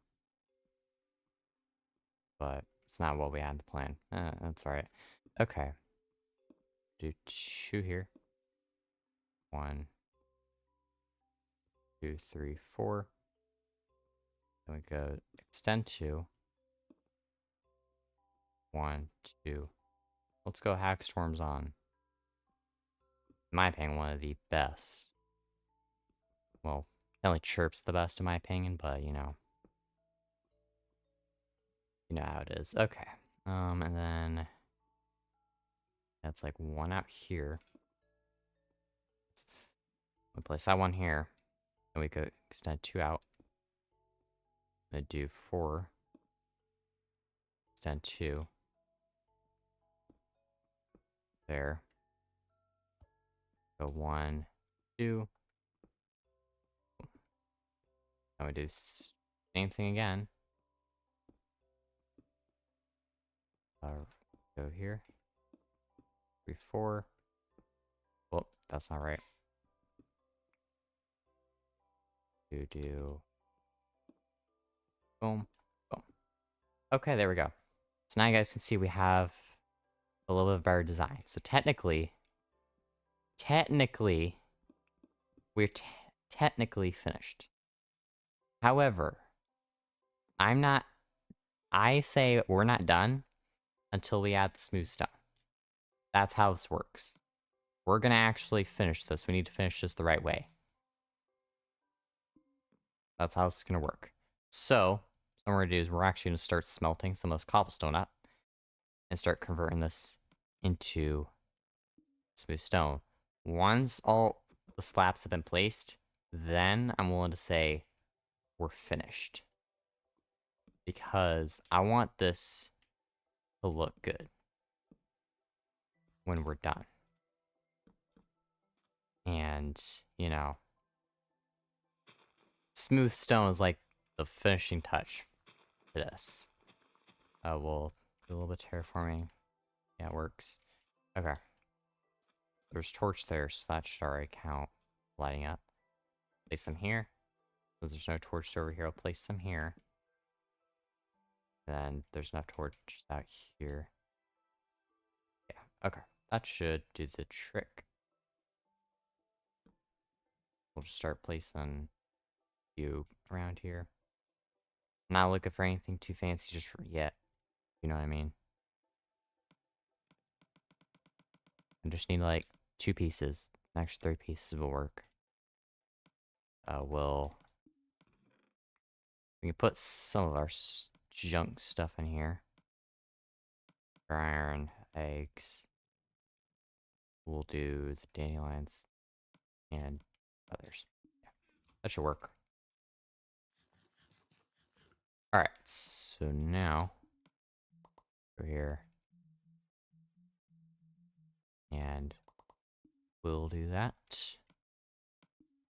But it's not what we had to plan. That's right. Okay. Do 2 here. 1, 2, 3, 4. Then we go extend 2. 1, 2. Let's go hack storms on. In my opinion, one of the best. Well, only chirps the best in my opinion, but you know how it is. Okay. And then that's like 1 out here. We place that 1 here. And we could extend 2 out. I'm gonna do 4. Extend 2. There. Go 1, 2. Now we do same thing again. Go here. 3, 4. Well, that's not right. Do boom, boom. Okay, there we go. So now you guys can see we have a little bit of better design. So technically, we're technically finished. However, I say we're not done until we add the smooth stone. That's how this works. We're gonna actually finish this. We need to finish this the right way. That's how it's gonna work. So, what we're gonna do is we're actually gonna start smelting some of this cobblestone up and start converting this into smooth stone. Once all the slabs have been placed, then I'm willing to say we're finished. Because I want this to look good when we're done. And, you know, smooth stone is like the finishing touch for this. We'll do a little bit of terraforming. Yeah, it works. Okay. There's torch there, so that should already count lighting up. Place them here. Since there's no torch over here, I'll place them here. Then there's enough torches out here. Yeah, okay. That should do the trick. We'll just start placing you around here. Not looking for anything too fancy just yet. You know what I mean? I just need like 2 pieces. Actually, 3 pieces will work. We can put some of our junk stuff in here. Iron, eggs. We'll do the dandelions and others. Yeah, that should work. Alright, so now we're here. And we'll do that.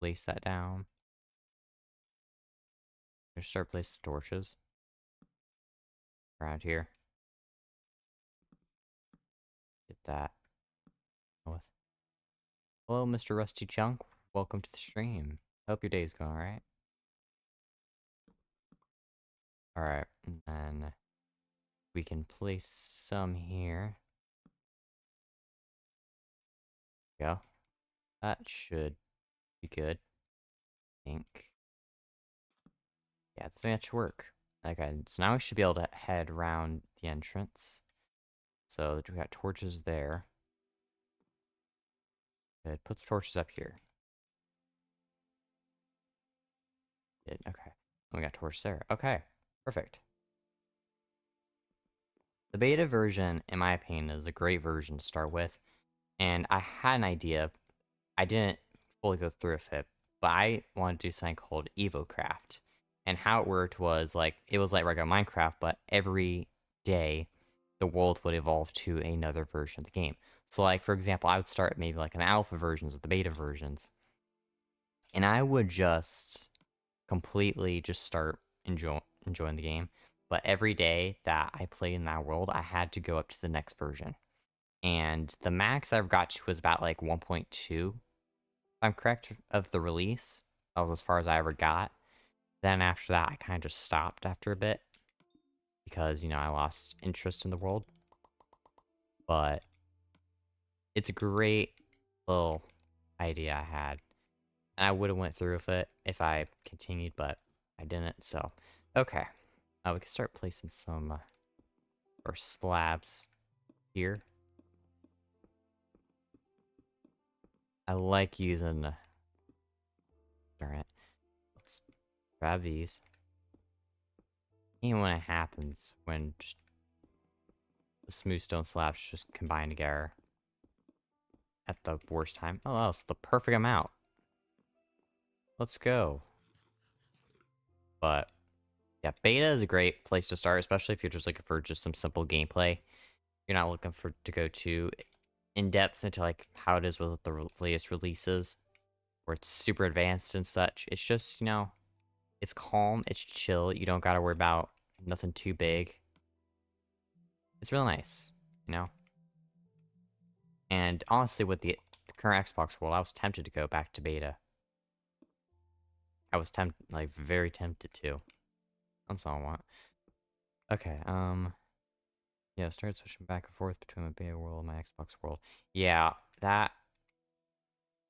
Place that down. Just start placing torches around here. Get that. With. Hello, Mr. Rusty Chunk. Welcome to the stream. Hope your day's going alright. Alright, and then we can place some here. Go. That should be good. I think. Yeah, I think that should work. Okay, so now we should be able to head around the entrance. So we got torches there. Good. Put some torches up here. Good. Okay. And we got torches there. Okay. Perfect. The beta version, in my opinion, is a great version to start with. And I had an idea. I didn't fully go through with it, but I wanted to do something called EvoCraft. And how it worked was like, it was like regular Minecraft, but every day the world would evolve to another version of the game. So like, for example, I would start maybe like an alpha versions or the beta versions. And I would just completely just start enjoying the game. But every day that I played in that world, I had to go up to the next version. And the max I ever got to was about like 1.2, if I'm correct, of the release. That was as far as I ever got. Then after that, I kind of just stopped after a bit. Because, you know, I lost interest in the world. But It's a great little idea I had. And I would have went through with it if I continued, but I didn't, so. Okay. We can start placing some or slabs here. I like using darn it. Let's grab these. And when it happens, when just the smooth stone slabs just combine together at the worst time. Oh, that's the perfect amount. Let's go. But yeah, beta is a great place to start, especially if you're just looking for just some simple gameplay. You're not looking for to go too in depth into like how it is with the latest releases, where it's super advanced and such. It's just, it's calm, it's chill. You don't gotta worry about nothing too big. It's real nice, you know? And honestly, with the current Xbox world, I was tempted to go back to beta. I was like very tempted to. That's all I want. Okay, yeah, start switching back and forth between my beta world and my Xbox world. Yeah, that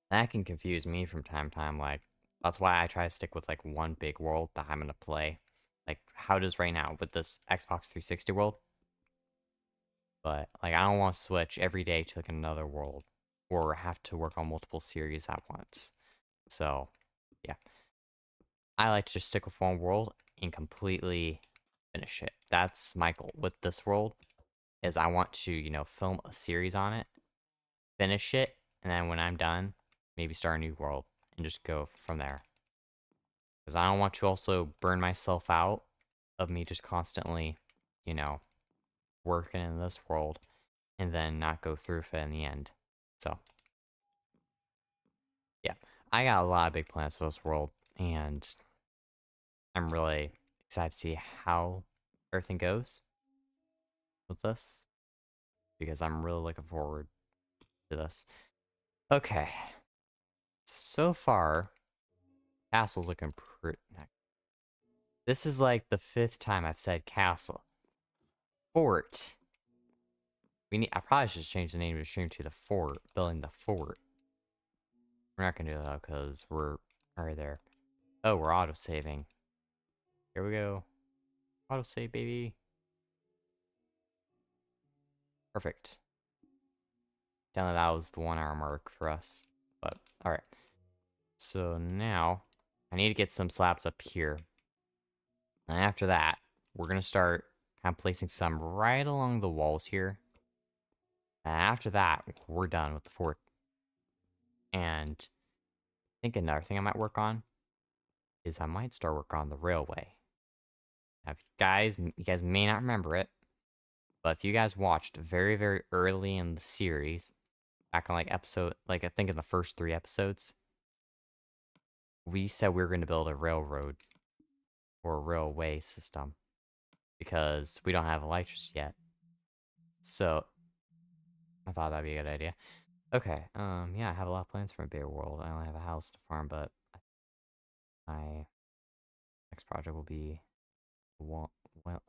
can confuse me from time to time. Like, that's why I try to stick with like one big world that I'm gonna play. Like how it is right now with this Xbox 360 world. But like I don't want to switch every day to like another world or have to work on multiple series at once. So yeah. I like to just stick with one world and completely finish it. That's my goal with this world is I want to, film a series on it, finish it, and then when I'm done, maybe start a new world and just go from there. Because I don't want to also burn myself out of me just constantly, you know, working in this world and then not go through with it in the end. So, yeah, I got a lot of big plans for this world, and I'm really excited to see how everything goes with this because I'm really looking forward to this. Okay, so far, castle's looking pretty. This is like the 5th time I've said castle. Fort. I probably should change the name of the stream to the fort, building the fort. We're not gonna do that because we're already there. Oh, we're auto saving. Here we go. Auto save, baby. Perfect. Down that was the 1 hour mark for us. But alright. So now I need to get some slabs up here. And after that, we're gonna start kind of placing some right along the walls here. And after that, we're done with the fort. And I think another thing I might work on is I might start work on the railway. Now, if you guys may not remember it, but if you guys watched very, very early in the series, back on like episode, like I think in the first 3 episodes, we said we were going to build a railroad or a railway system because we don't have electricity yet. So I thought that'd be a good idea. Okay, yeah, I have a lot of plans for a bigger world. I only have a house to farm, but my next project will be wall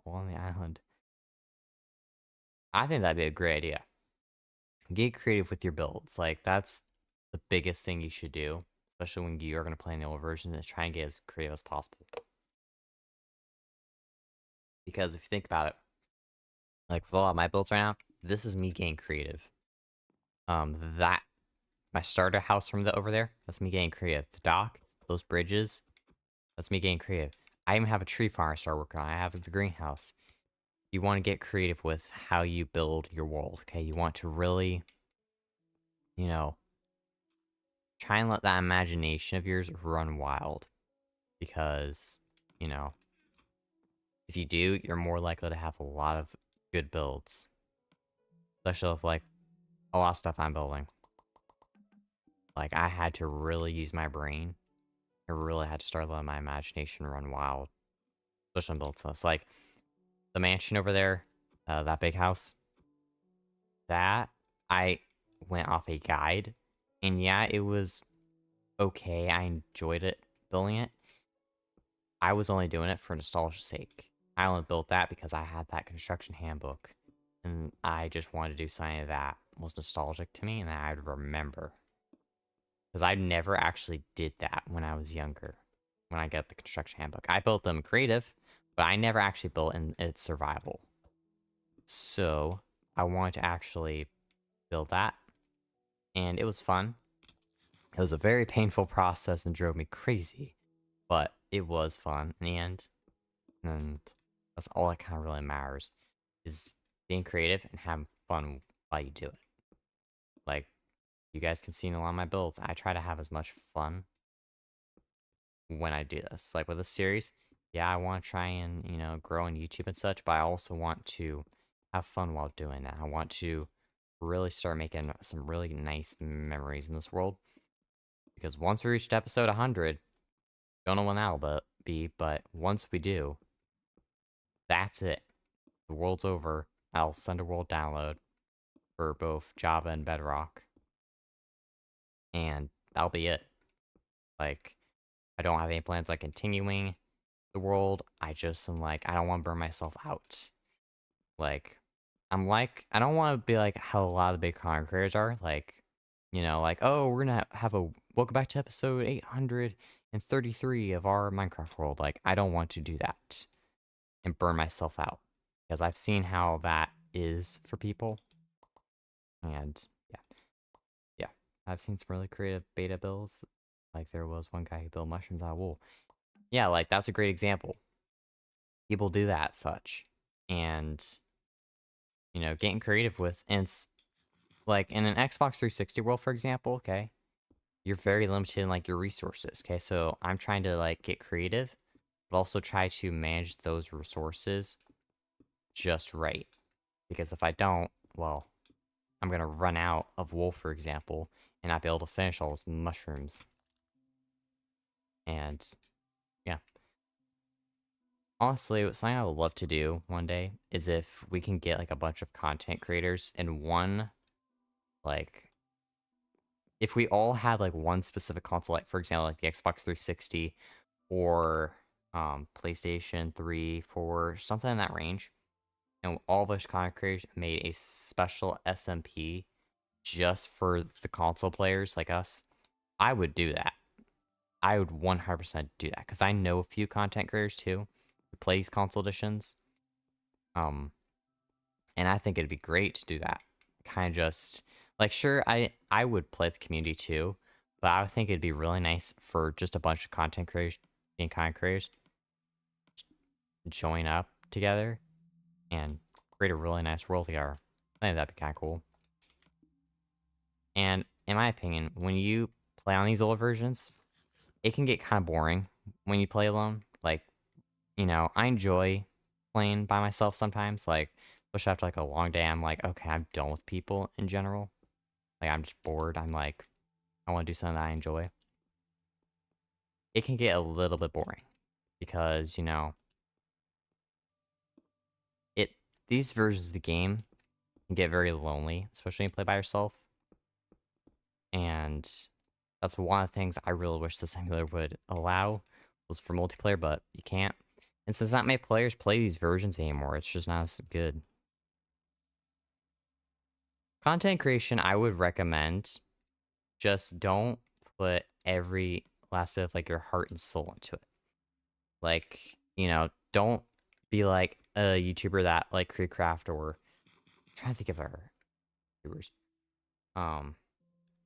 on the island. I think that'd be a great idea. Get creative with your builds. Like, that's the biggest thing you should do, especially when you are going to play in the old version, is try and get as creative as possible. Because if you think about it, like with a lot of my builds right now, this is me getting creative. That my starter house from over there, that's me getting creative. The dock, those bridges, that's me getting creative. I even have a tree farm I start working on. I have the greenhouse. You want to get creative with how you build your world, okay? You want to really, you know, try and let that imagination of yours run wild. Because, you know, if you do, you're more likely to have a lot of good builds. Especially with, like, a lot of stuff I'm building. Like, I had to really use my brain. I really had to start letting my imagination run wild. Especially on builds. So it's like, the mansion over there, that big house, that, I went off a guide. And yeah, it was okay. I enjoyed it, building it. I was only doing it for nostalgia's sake. I only built that because I had that construction handbook. And I just wanted to do something of that. was nostalgic to me and that I'd remember. Because I never actually did that when I was younger. When I got the construction handbook, I built them creative, but I never actually built in its survival. So I wanted to actually build that, and it was fun. It was a very painful process and drove me crazy, but it was fun in the end. And that's all that kind of really matters, is being creative and having fun while you do it. Like, you guys can see in a lot of my builds, I try to have as much fun when I do this. Like with this series, yeah, I want to try and, grow on YouTube and such, but I also want to have fun while doing that. I want to really start making some really nice memories in this world. Because once we reached episode 100, don't know when that'll be, but once we do, that's it. The world's over. I'll send a world download for both Java and Bedrock, and that'll be it. Like, I don't have any plans on continuing the world. I just am like, I don't want to burn myself out. Like, I don't want to be like how a lot of the big content creators are. Like, like, oh, we're gonna have a welcome back to episode 833 of our Minecraft world. Like, I don't want to do that and burn myself out because I've seen how that is for people. And yeah, yeah, I've seen some really creative beta builds. Like, there was one guy who built mushrooms out of wool. Yeah, like, that's a great example. People do that, such. And, getting creative with, and like, in an Xbox 360 world, for example, okay, you're very limited in, like, your resources, okay? So I'm trying to, like, get creative, but also try to manage those resources just right. Because if I don't, well, I'm gonna run out of wool, for example, and not be able to finish all those mushrooms. And, yeah. Honestly, something I would love to do one day is if we can get, like, a bunch of content creators in one, like, if we all had, like, one specific console, like, for example, like the Xbox 360 or PlayStation 3, 4, something in that range, and all those content creators made a special SMP just for the console players like us, I would do that. I would 100% do that because I know a few content creators too who play these console editions. Um, and I think it'd be great to do that. Kind of just like, sure, I would play the community too, but I would think it'd be really nice for just a bunch of content creators being content creators join up together and create a really nice world together. I think that'd be kind of cool. And in my opinion, when you play on these old versions, it can get kind of boring when you play alone. Like, I enjoy playing by myself sometimes. Like, especially after like a long day, I'm like, okay, I'm done with people in general. Like, I'm just bored. I'm like, I want to do something that I enjoy. It can get a little bit boring because, it these versions of the game can get very lonely, especially when you play by yourself. And that's one of the things I really wish the simulator would allow was for multiplayer, but you can't. And since not many players play these versions anymore, it's just not as good. Content creation, I would recommend, just don't put every last bit of like your heart and soul into it. Like, don't be like a YouTuber that like Creecraft or I'm trying to think of our YouTubers. Um,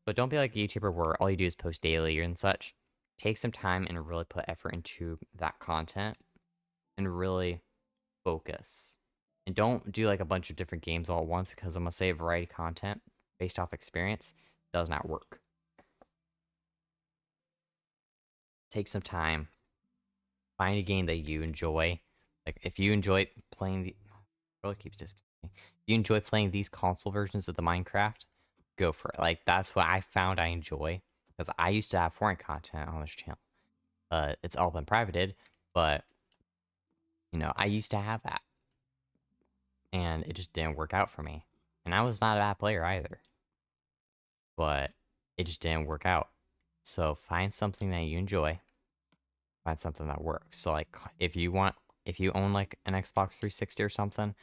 but don't be like a YouTuber where all you do is post daily and such. Take some time and really put effort into that content and really focus. And don't do like a bunch of different games all at once because I'm gonna say variety content based off experience does not work. Take some time. Find a game that you enjoy. Like if you enjoy playing the really keeps disconnecting. If you enjoy playing these console versions of the Minecraft, go for it. Like that's what I found I enjoy. Because I used to have foreign content on this channel. It's all been privated, but I used to have that. And it just didn't work out for me. And I was not a bad player either. But it just didn't work out. So find something that you enjoy. Find something that works. So like if you own like an Xbox 360 or something,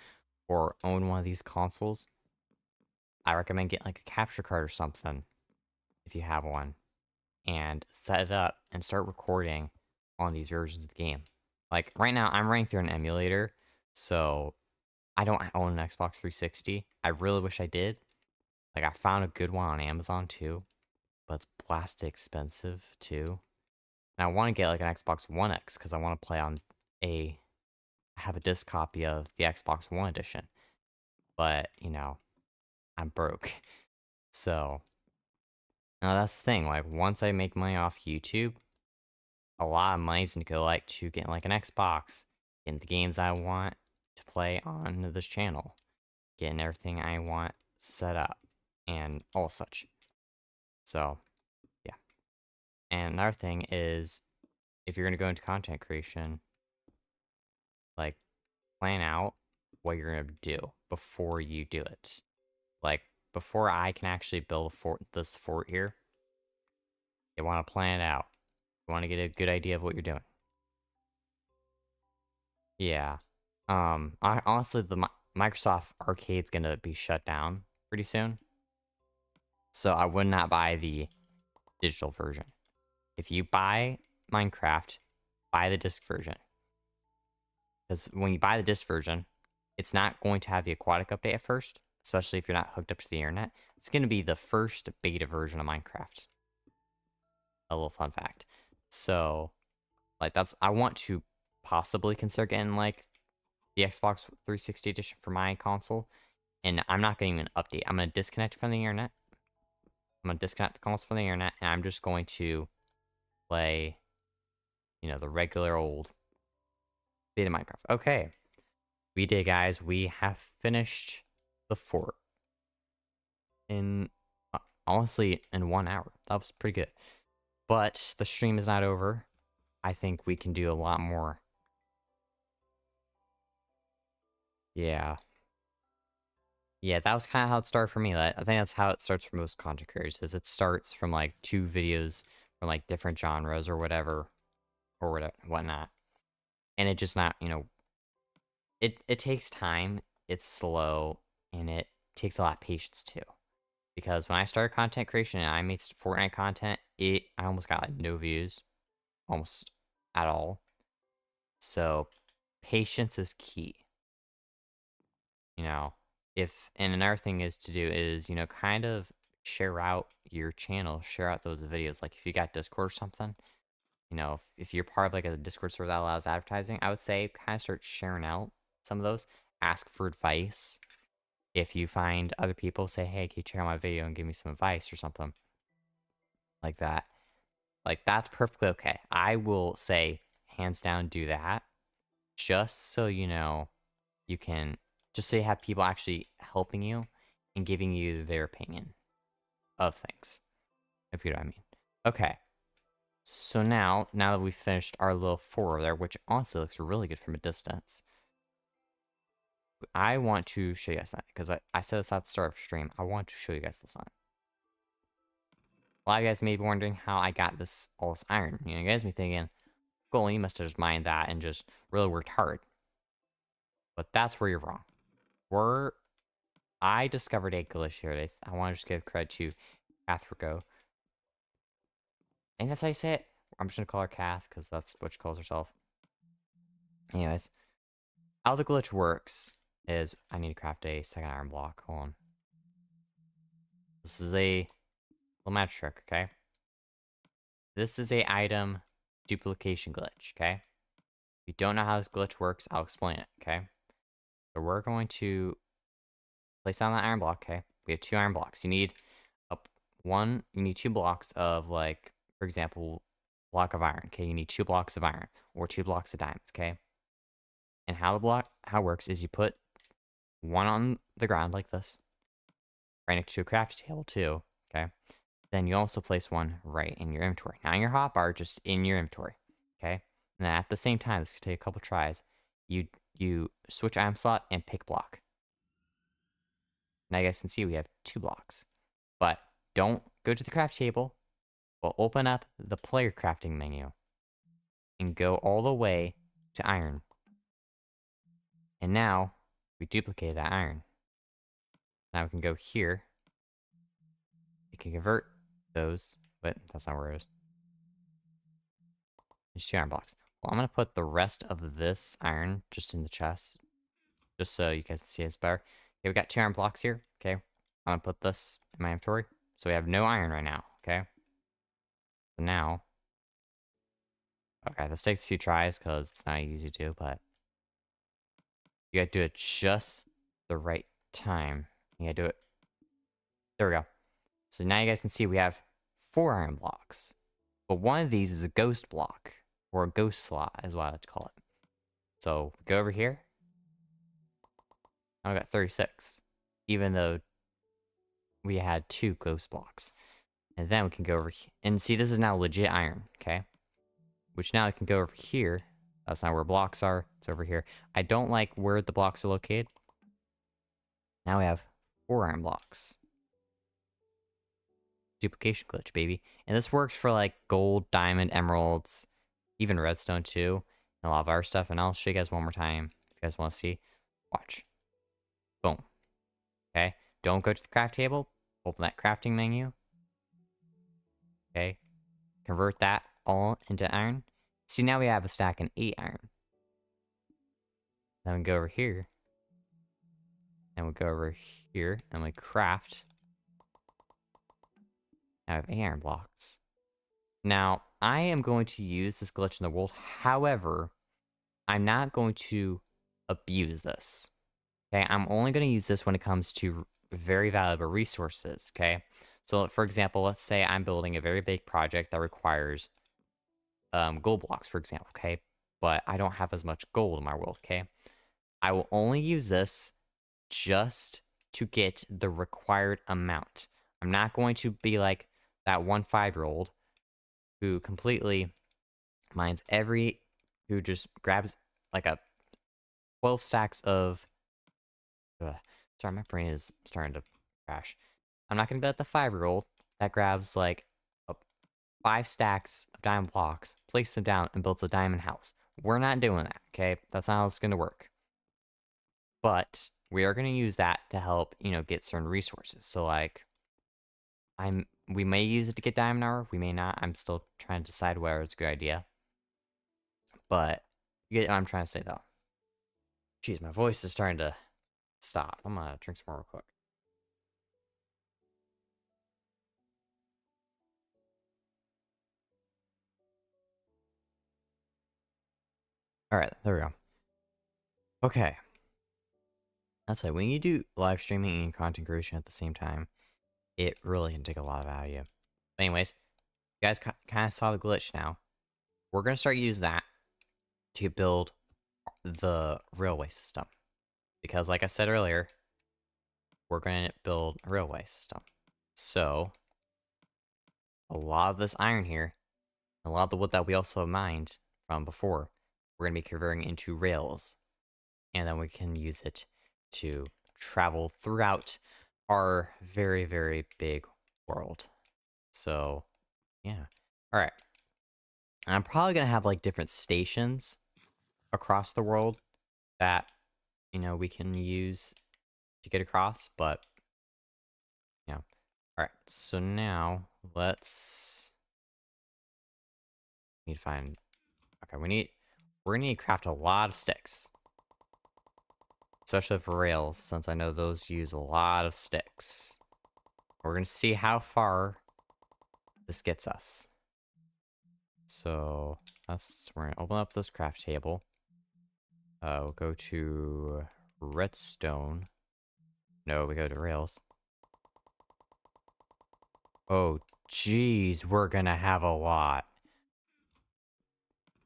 or own one of these consoles, I recommend getting like a capture card or something if you have one and set it up and start recording on these versions of the game. Like right now, I'm running through an emulator, so I don't own an Xbox 360. I really wish I did. Like I found a good one on Amazon too, but it's blasted expensive too. And I want to get like an Xbox One X because I want to play on a I have a disc copy of the Xbox One edition. But, I'm broke. So, now that's the thing. Like once I make money off YouTube, a lot of money's gonna go like to getting like an Xbox, getting the games I want to play on this channel, getting everything I want set up, and all such. So, yeah. And another thing is, if you're gonna go into content creation, like plan out what you're gonna do before you do it. Like before I can actually build a fort, this fort here, you want to plan it out. You want to get a good idea of what you're doing. Yeah. Honestly, the Microsoft Arcade's gonna be shut down pretty soon, so I would not buy the digital version. If you buy Minecraft, buy the disc version, because when you buy the disc version, it's not going to have the aquatic update at first, especially if you're not hooked up to the internet. It's going to be the first beta version of Minecraft. A little fun fact. So, like, I want to possibly consider getting, like, the Xbox 360 edition for my console, and I'm not getting an update. I'm going to disconnect from the internet. I'm going to disconnect the console from the internet, and I'm just going to play, the regular old beta Minecraft. Okay. We did, guys. We have finished the fort in, honestly, in 1 hour. That was pretty good. But the stream is not over. I think we can do a lot more. Yeah. Yeah, that was kind of how it started for me. I think that's how it starts for most content creators, is it starts from, like, 2 videos from, like, different genres or whatever, or whatnot. And it just not, it takes time, it's slow, and it takes a lot of patience too. Because when I started content creation and I made Fortnite content, I almost got, like, no views, almost at all. So, patience is key. You know, and another thing is to do is, kind of share out your channel, share out those videos. Like if you got Discord or something, if you're part of like a Discord server that allows advertising, I would say kind of start sharing out some of those. Ask for advice. If you find other people, say, hey, can you check out my video and give me some advice or something like that? Like that's perfectly okay. I will say, hands down, do that just so you can just so you have people actually helping you and giving you their opinion of things, if you know what I mean. Okay, so now that we've finished our little fort there, which honestly looks really good from a distance, I want to show you guys that, because I said this at the start of the stream. I want to show you guys this on. A lot of you guys may be wondering how I got all this iron. You guys may be thinking, cool, you must have just mined that and just really worked hard. But that's where you're wrong. I discovered a glitch here. I want to just give credit to Kathrico. I think that's how you say it. I'm just going to call her Kath because that's what she calls herself. Anyways, how the glitch works is I need to craft a second iron block. Hold on. This is a little magic trick, okay? This is a item duplication glitch, okay? If you don't know how this glitch works, I'll explain it, okay? So we're going to place down that iron block, okay? We have 2 iron blocks. You need you need 2 blocks of, like, for example, block of iron, okay? You need 2 blocks of iron or 2 blocks of diamonds, okay? And how it works is you put one on the ground like this, right next to a crafting table too, okay? Then you also place one right in your inventory. Not in your hotbar, just in your inventory, okay? And at the same time, this could take a couple tries. You switch item slot and pick block. Now you guys can see we have 2 blocks. But don't go to the craft table, but open up the player crafting menu and go all the way to iron. And now we duplicate that iron. Now we can go here You can convert those, but that's not where it is. There's 2 iron blocks. Well, I'm gonna put the rest of this iron just in the chest, just so you guys can see it's better. Okay, we got 2 iron blocks here. Okay, I'm gonna put this in my inventory, so we have no iron right now. Okay, so now, okay, this takes a few tries because it's not easy to do, but you gotta do it just the right time. You gotta do it. There we go. So now you guys can see we have 4 iron blocks, but one of these is a ghost block, or a ghost slot, is what I like to call it. So go over here. Now we got 36, even though we had 2 ghost blocks. And then we can go over here. And see, this is now legit iron, okay? Which now I can go over here. That's not where blocks are. It's over here. I don't like where the blocks are located. Now we have 4 iron blocks. Duplication glitch, baby. And this works for like gold, diamond, emeralds, even redstone too. And a lot of our stuff. And I'll show you guys one more time if you guys want to see. Watch. Boom. Okay. Don't go to the craft table. Open that crafting menu. Okay. Convert that all into iron. See, now we have a stack of 8 iron. Then we go over here. And we go over here. And we craft. Now I have 8 iron blocks. Now, I am going to use this glitch in the world. However, I'm not going to abuse this. Okay, I'm only going to use this when it comes to very valuable resources. Okay, so for example, let's say I'm building a very big project that requires gold blocks, for example. Okay, but I don't have as much gold in my world. Okay, I will only use this just to get the required amount. I'm not going to be like that one 5-year-old who completely mines who just grabs like a 12 stacks of. Sorry, my brain is starting to crash. I'm not gonna bet the 5-year-old that grabs like 5 stacks of diamond blocks, places them down, and builds a diamond house. We're not doing that, okay? That's not how it's gonna work. But we are gonna use that to help, get certain resources. So like, we may use it to get diamond ore, we may not. I'm still trying to decide whether it's a good idea. But you get what I'm trying to say though. Jeez, my voice is starting to stop. I'm gonna drink some more real quick. Alright, there we go. Okay. That's like when you do live streaming and content creation at the same time, it really can take a lot out of you. But anyways, you guys kind of saw the glitch now. We're going to start using that to build the railway system. Because like I said earlier, we're going to build a railway system. So, a lot of this iron here, a lot of the wood that we also mined from before, we're going to be converting into rails. And then we can use it to travel throughout our very, very big world. So, yeah. All right. I'm probably going to have like different stations across the world that, we can use to get across, but yeah. All right. So now let's need to find, okay, we're going to need to craft a lot of sticks. Especially for rails, since I know those use a lot of sticks. We're going to see how far this gets us. So, we're going to open up this craft table. We'll go to redstone. No, we go to rails. Oh, jeez, we're going to have a lot.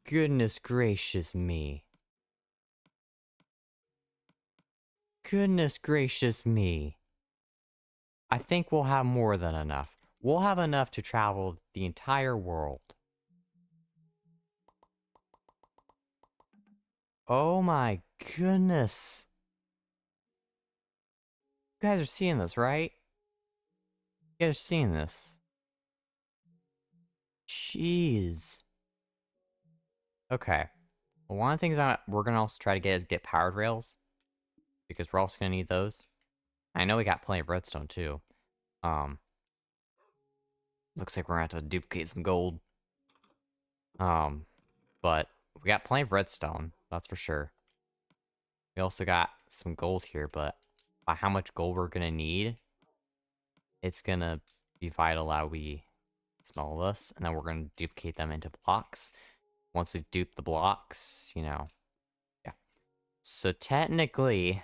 Goodness gracious me. Goodness gracious me. I think we'll have more than enough. We'll have enough to travel the entire world. Oh my goodness. You guys are seeing this, right? You guys are seeing this. Jeez. Okay. Well, one of the things we're going to also try to get is get powered rails. Because we're also going to need those. I know we got plenty of redstone too. Looks like we're gonna have to duplicate some gold. But we got plenty of redstone, that's for sure. We also got some gold here, but by how much gold we're gonna need, it's gonna be vital how we smell this, and then we're gonna duplicate them into blocks. Once we've duped the blocks, you know, yeah. So technically,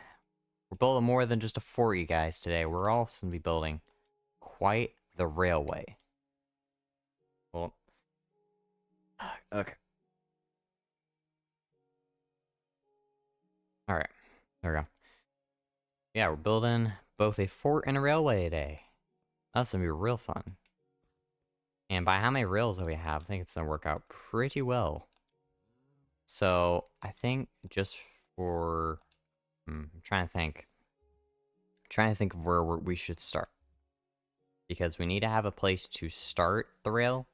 we're building more than just a fort, you guys, today. We're also gonna be building quite the railway. Well, okay. Alright, there we go. Yeah, we're building both a fort and a railway today. That's gonna be real fun. And by how many rails that we have, I think it's gonna work out pretty well. So, I think just for... I'm trying to think. Trying to think of where we should start. Because we need to have a place to start the rail.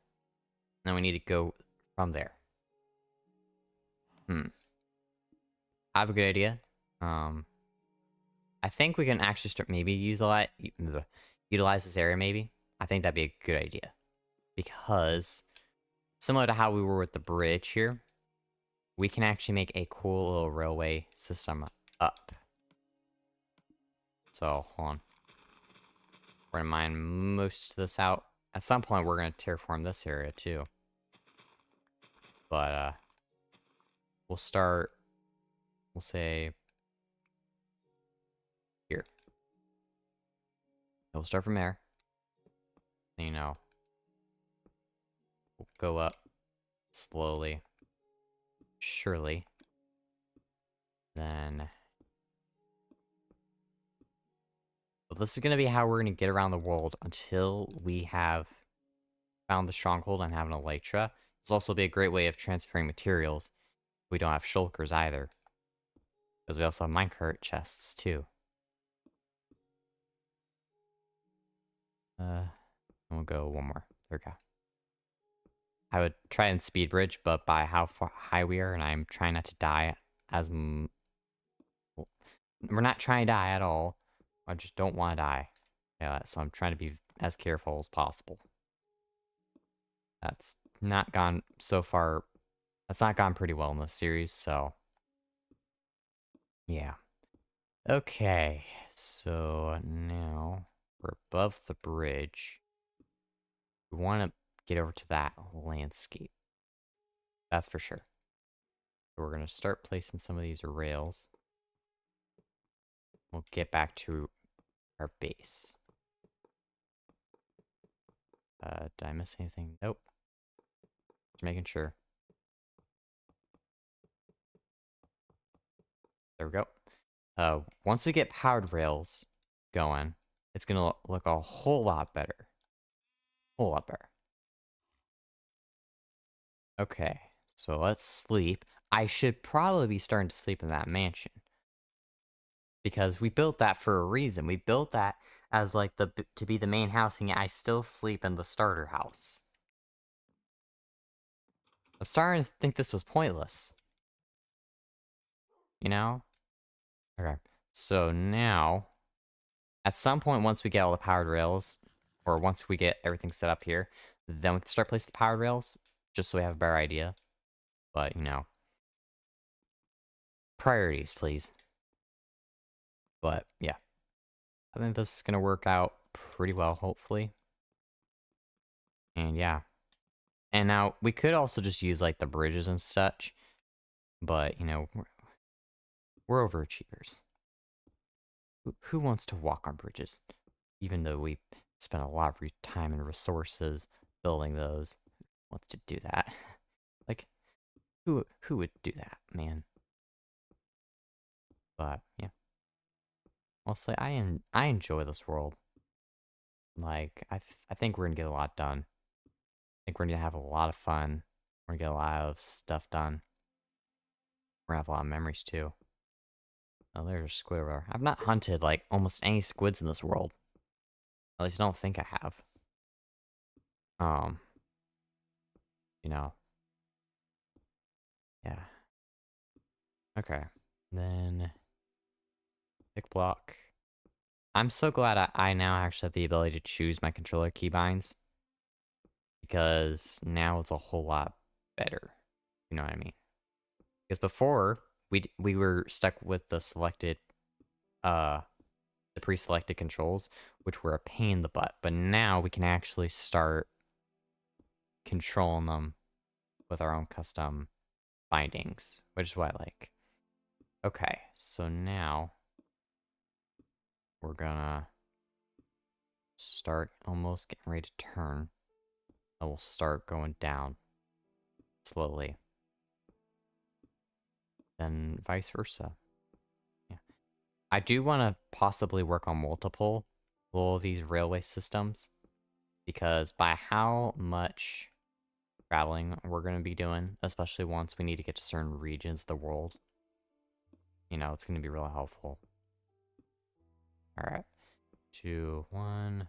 And then we need to go from there. I have a good idea. I think we can actually start maybe utilize this area maybe. I think that'd be a good idea. Because similar to how we were with the bridge here, we can actually make a cool little railway system up. So, hold on. We're gonna mine most of this out. At some point, we're gonna terraform this area too. But, we'll start, we'll say, here. We'll start from there. And, you know, we'll go up slowly, surely. Then... But this is going to be how we're going to get around the world until we have found the stronghold and have an elytra. This will also be a great way of transferring materials. We don't have shulkers either. Because we also have minecart chests too. We'll go one more. There we go. I would try and speed bridge, but by how high we are, and I'm trying not to die as... we're not trying to die at all. I just don't want to die. Yeah, so I'm trying to be as careful as possible. That's not gone so far. That's not gone pretty well in this series, so... yeah. Okay, so now we're above the bridge. We want to get over to that landscape. That's for sure. So we're going to start placing some of these rails. We'll get back to our base. Did I miss anything? Nope. Just making sure. There we go. Once we get powered rails going, it's gonna look a whole lot better. Whole lot better. Okay, so let's sleep. I should probably be starting to sleep in that mansion. Because we built that for a reason. We built that as like to be the main house, and yet I still sleep in the starter house. I'm starting to think this was pointless. You know? Okay. So now, at some point, once we get all the powered rails, or once we get everything set up here, then we can start placing the powered rails, just so we have a better idea. But, you know, priorities, please. But, yeah. I think this is going to work out pretty well, hopefully. And, yeah. And now, we could also just use, like, the bridges and such. But, you know, we're overachievers. Who wants to walk on bridges? Even though we spent a lot of time and resources building those. Who wants to do that? Like, who would do that, man? But, yeah. Also, I enjoy this world. Like, I think we're gonna get a lot done. I think we're gonna have a lot of fun. We're gonna get a lot of stuff done. We're gonna have a lot of memories, too. Oh, there's a squid over there. I've not hunted, like, almost any squids in this world. At least I don't think I have. You know. Yeah. Okay. Then... pick block. I'm so glad I now actually have the ability to choose my controller keybinds. because now it's a whole lot better. You know what I mean? Because before we were stuck with the selected the pre-selected controls, which were a pain in the butt. But now we can actually start controlling them with our own custom bindings, which is what I like. Okay, so now we're gonna start almost getting ready to turn. And we'll start going down slowly. Then vice versa. Yeah. I do want to possibly work on multiple of these railway systems, because by how much traveling we're going to be doing, especially once we need to get to certain regions of the world, you know, it's going to be really helpful. All right. 2, 1.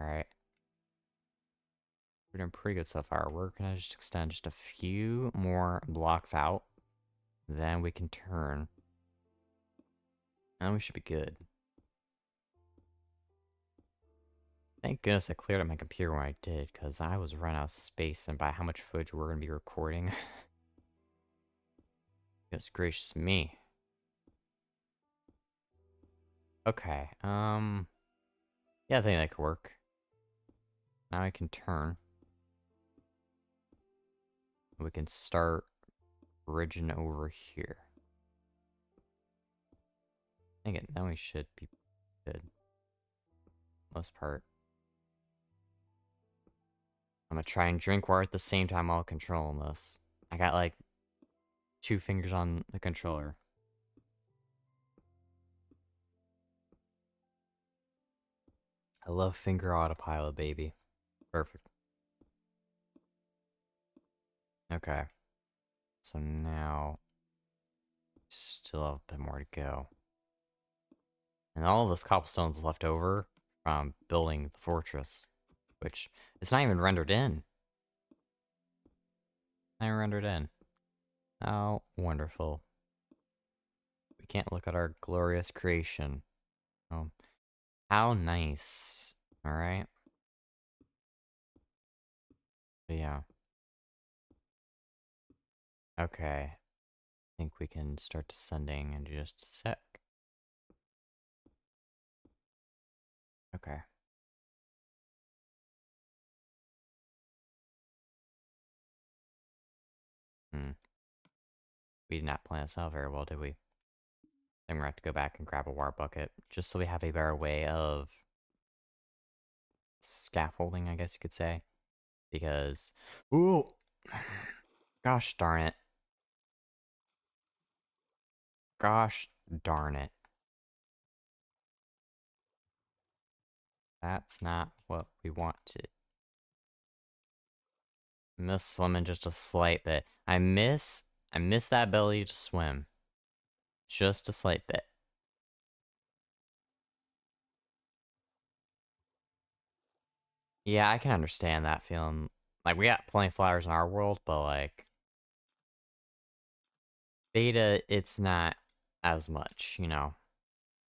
All right. We're doing pretty good so far. We're going to just extend just a few more blocks out. Then we can turn. And we should be good. Thank goodness I cleared up my computer when I did, because I was running out of space, and by how much footage we're going to be recording. Goodness gracious me. Okay, yeah, I think that could work. Now I can turn. We can start bridging over here. Dang it, then we should be good. Most part. I'm gonna try and drink water at the same time while controlling this. I got like 2 fingers on the controller. I love finger autopilot, baby. Perfect. Okay. So now, still have a bit more to go. And all of this cobblestone's left over from building the fortress, which it's not even rendered in. Not even rendered in. How wonderful. We can't look at our glorious creation. Oh, how nice. Alright. But yeah. Okay. I think we can start descending in just a sec. Okay. We did not plan this out very well, did we? Then we're gonna have to go back and grab a water bucket, just so we have a better way of scaffolding, I guess you could say. Because, ooh, gosh darn it. Gosh darn it. That's not what we wanted. I miss swimming just a slight bit. I miss that ability to swim. Just a slight bit. Yeah, I can understand that feeling. Like, we got plenty of flowers in our world, but, like, beta, it's not as much, you know?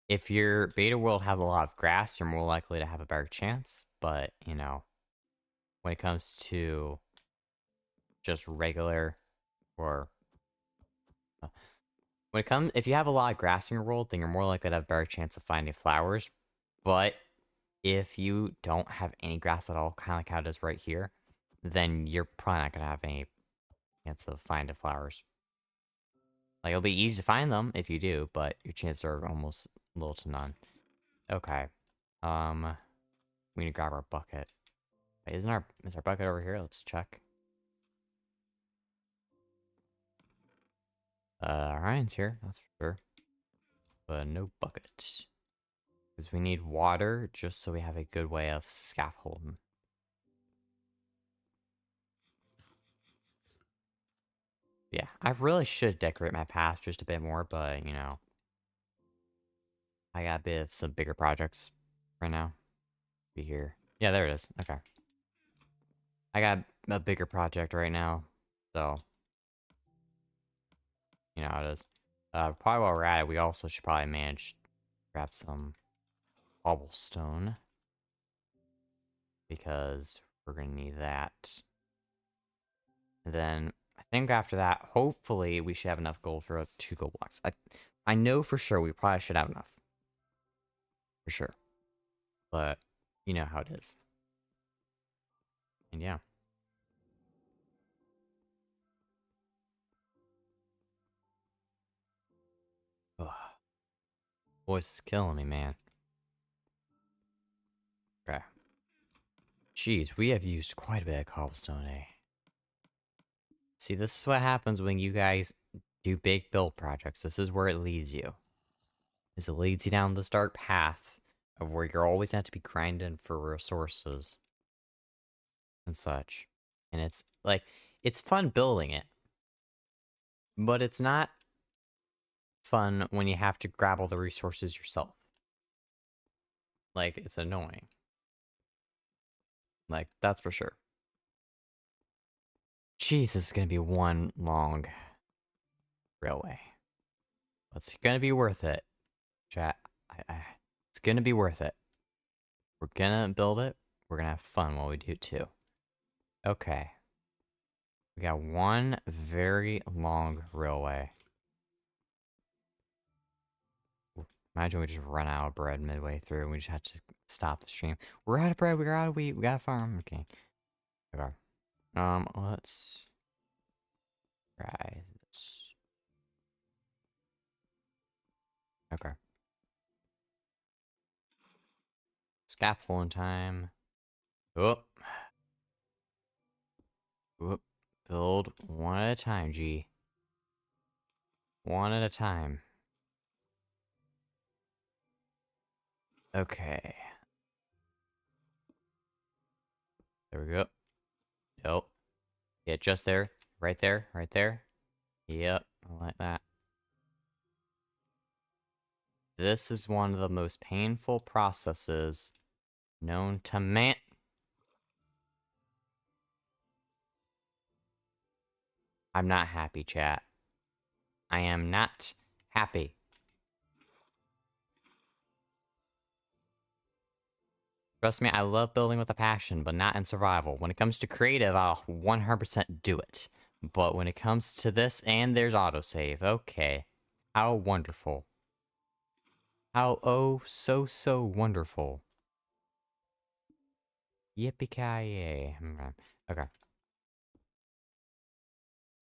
If your beta world has a lot of grass, you're more likely to have a better chance, but, you know, when it comes to just regular, or when it comes, if you have a lot of grass in your world, then you're more likely to have a better chance of finding flowers. But if you don't have any grass at all, kind of like how it is right here, then you're probably not gonna have any chance of finding flowers. Like, it'll be easy to find them if you do, but your chances are almost little to none. Okay. We need to grab our bucket. Wait, is our bucket over here? Let's check. Ryan's here, that's for sure. But no bucket. Because we need water just so we have a good way of scaffolding. Yeah, I really should decorate my path just a bit more, but, you know, I got a bit of some bigger projects right now. Be here. Yeah, there it is. Okay. I got a bigger project right now, so you know how it is. Probably while we're at it, we also should probably manage to grab some cobblestone, because We're gonna need that. And then I think after that, hopefully we should have enough gold for 2 gold blocks. I know for sure we probably should have enough. For sure. But you know how it is. And yeah. Ugh. Voice is killing me, man. Okay. Jeez, we have used quite a bit of cobblestone, eh? See, this is what happens when you guys do big build projects. This is where it leads you. It leads you down this dark path of where you're always have to be grinding for resources and such. And it's like, it's fun building it, but it's not fun when you have to grab all the resources yourself. Like, it's annoying. Like, that's for sure. Jeez, this is gonna be one long railway. But it's gonna be worth it, chat. It's gonna be worth it. We're gonna build it. We're gonna have fun while we do it too. Okay. We got one very long railway. Imagine we just run out of bread midway through and we just have to stop the stream. We're out of bread, we're out of wheat, we got a farm. Okay. Okay. Let's try this. Okay. Scaffolding time. Whoop. Whoop. Build one at a time, G. One at a time. Okay. There we go. Nope. Yeah, just there. Right there. Right there. Yep. I like that. This is one of the most painful processes known to man. I'm not happy, chat. I am not happy. Trust me, I love building with a passion, but not in survival. When it comes to creative, I'll 100% do it. But when it comes to this, and there's autosave, okay. How wonderful. How oh so wonderful. Yippee-ki-yay. Okay.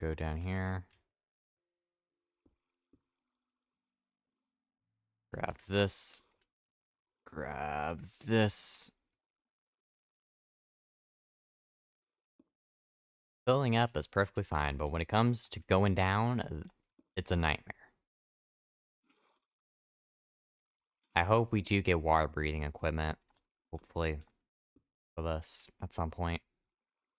Go down here. Grab this. Grab this. Filling up is perfectly fine, but when it comes to going down, it's a nightmare. I hope we do get water breathing equipment, hopefully, for this at some point.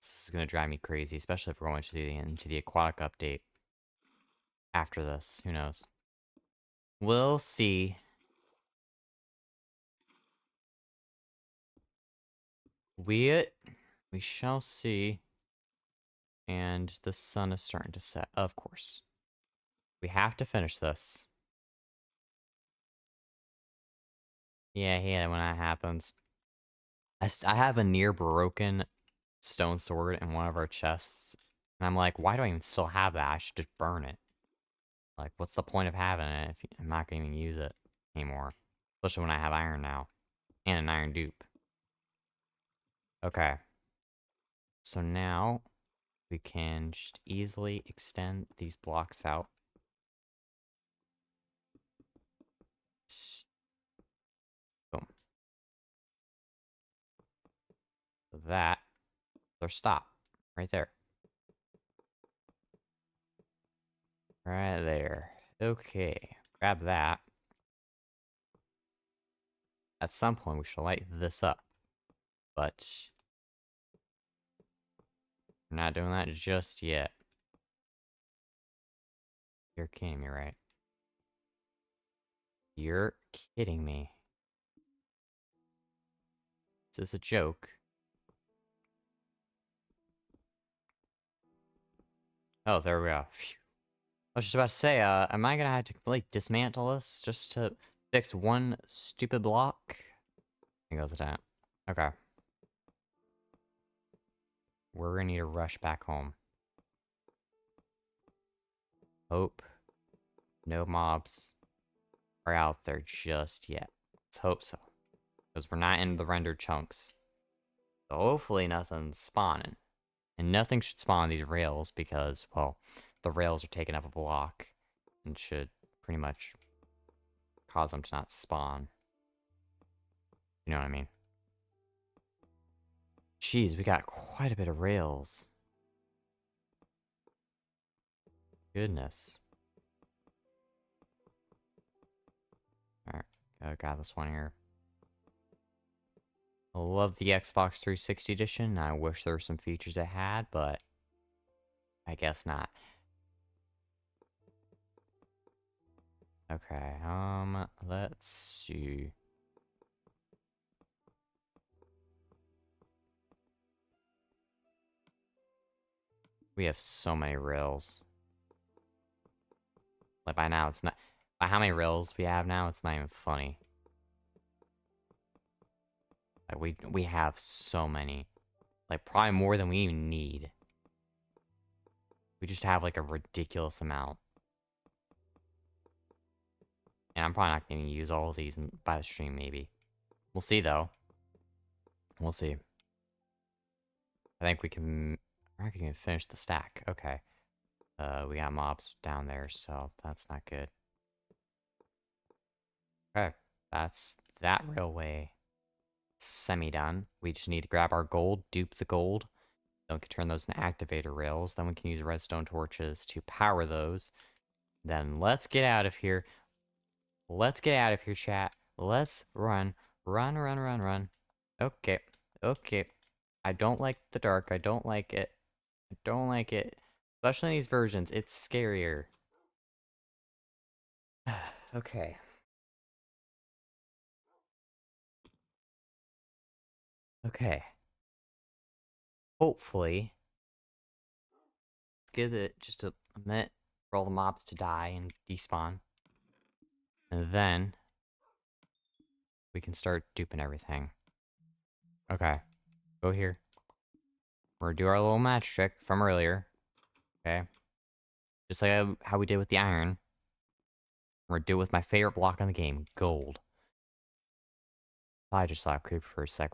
This is going to drive me crazy, especially if we're going into the aquatic update after this. Who knows? We'll see. We shall see. And the sun is starting to set, of course. We have to finish this. Yeah, when that happens. I have a near broken stone sword in one of our chests. And I'm like, why do I even still have that? I should just burn it. Like, what's the point of having it if I'm not going to even use it anymore? Especially when I have iron now. And an iron dupe. Okay. So now, we can just easily extend these blocks out. Boom. So that's our stop. Right there. Right there. Okay. Grab that. At some point, we should light this up. But we're not doing that just yet. You're kidding me, right? You're kidding me. Is this a joke? Oh, there we go. Phew. I was just about to say, am I gonna have to completely dismantle this just to fix one stupid block? I think that's that. Okay. we're gonna need to rush back home. Hope no mobs are out there just yet. Let's hope so. Because we're not in the rendered chunks. So hopefully nothing's spawning. And nothing should spawn on these rails because, well, the rails are taking up a block and should pretty much cause them to not spawn. You know what I mean? Jeez, we got quite a bit of rails. Goodness. Alright, gotta grab this one here. I love the Xbox 360 edition. I wish there were some features it had, but I guess not. Okay, let's see. We have so many rails. Like, by now, it's not... By how many rails we have now, it's not even funny. Like, we have so many. Like, probably more than we even need. We just have, like, a ridiculous amount. And I'm probably not going to use all of these by the stream, maybe. We'll see, though. We'll see. I think we can... I reckon we can finish the stack. Okay. We got mobs down there, so that's not good. Okay. That's that railway semi-done. We just need to grab our gold, dupe the gold. Then we can turn those into activator rails. Then we can use redstone torches to power those. Then let's get out of here. Let's get out of here, chat. Let's run. Run, run, run, run. Okay. Okay. I don't like the dark. I don't like it. I don't like it. Especially in these versions. It's scarier. Okay. Okay. Hopefully. Let's give it just a minute for all the mobs to die and despawn. And then we can start duping everything. Okay. Go here. We're gonna do our little match trick from earlier. Okay. Just like how we did with the iron. We're gonna do it with my favorite block in the game, gold. I just saw a creep for a sec.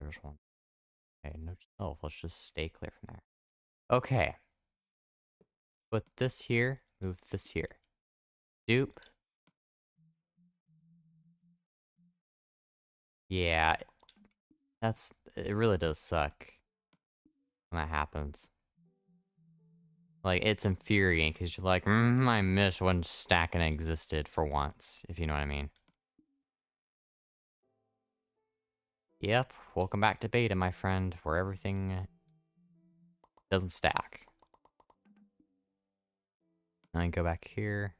There's one. Okay, no, let's just stay clear from there. Okay. Put this here, move this here. Dupe. Yeah, it really does suck when that happens. Like, it's infuriating, because you're like, I miss when stacking existed for once, if you know what I mean. Yep, welcome back to beta, my friend, where everything doesn't stack. Then I go back here.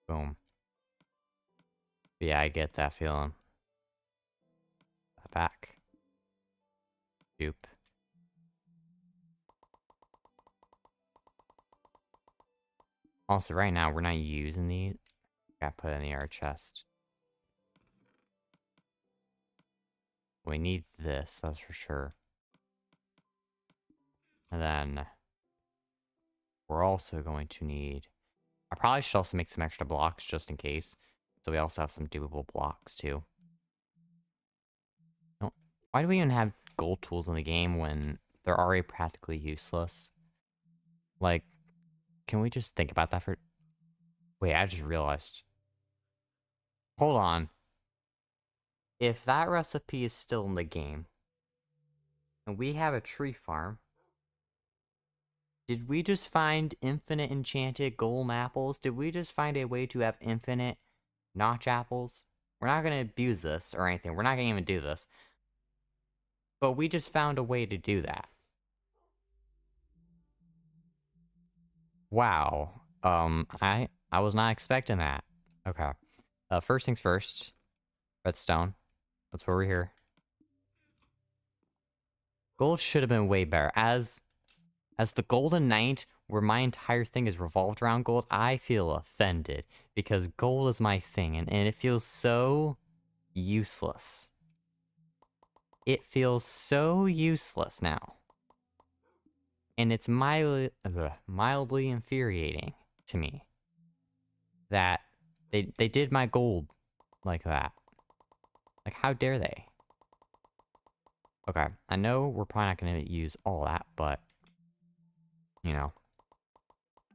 Boom. Yeah, I get that feeling. Back. Dupe. Also, right now, we're not using these. Gotta put it in the art chest. We need this, that's for sure. And then we're also going to need... I probably should also make some extra blocks just in case. So we also have some doable blocks too. No, why do we even have gold tools in the game when they're already practically useless? Like, can we just think about that for... Wait, I just realized. Hold on. If that recipe is still in the game, and we have a tree farm, did we just find infinite enchanted golden apples? Did we just find a way to have infinite notch apples? We're not going to abuse this or anything. We're not going to even do this. But we just found a way to do that. Wow. I was not expecting that. Okay. First things first. Redstone. That's where we're here. Gold should have been way better. As the Golden Knight, where my entire thing is revolved around gold, I feel offended. Because gold is my thing, and it feels so useless. it feels so useless now. And it's mildly infuriating to me that they did my gold like that. Like, how dare they? Okay, I know we're probably not going to use all that, but, you know,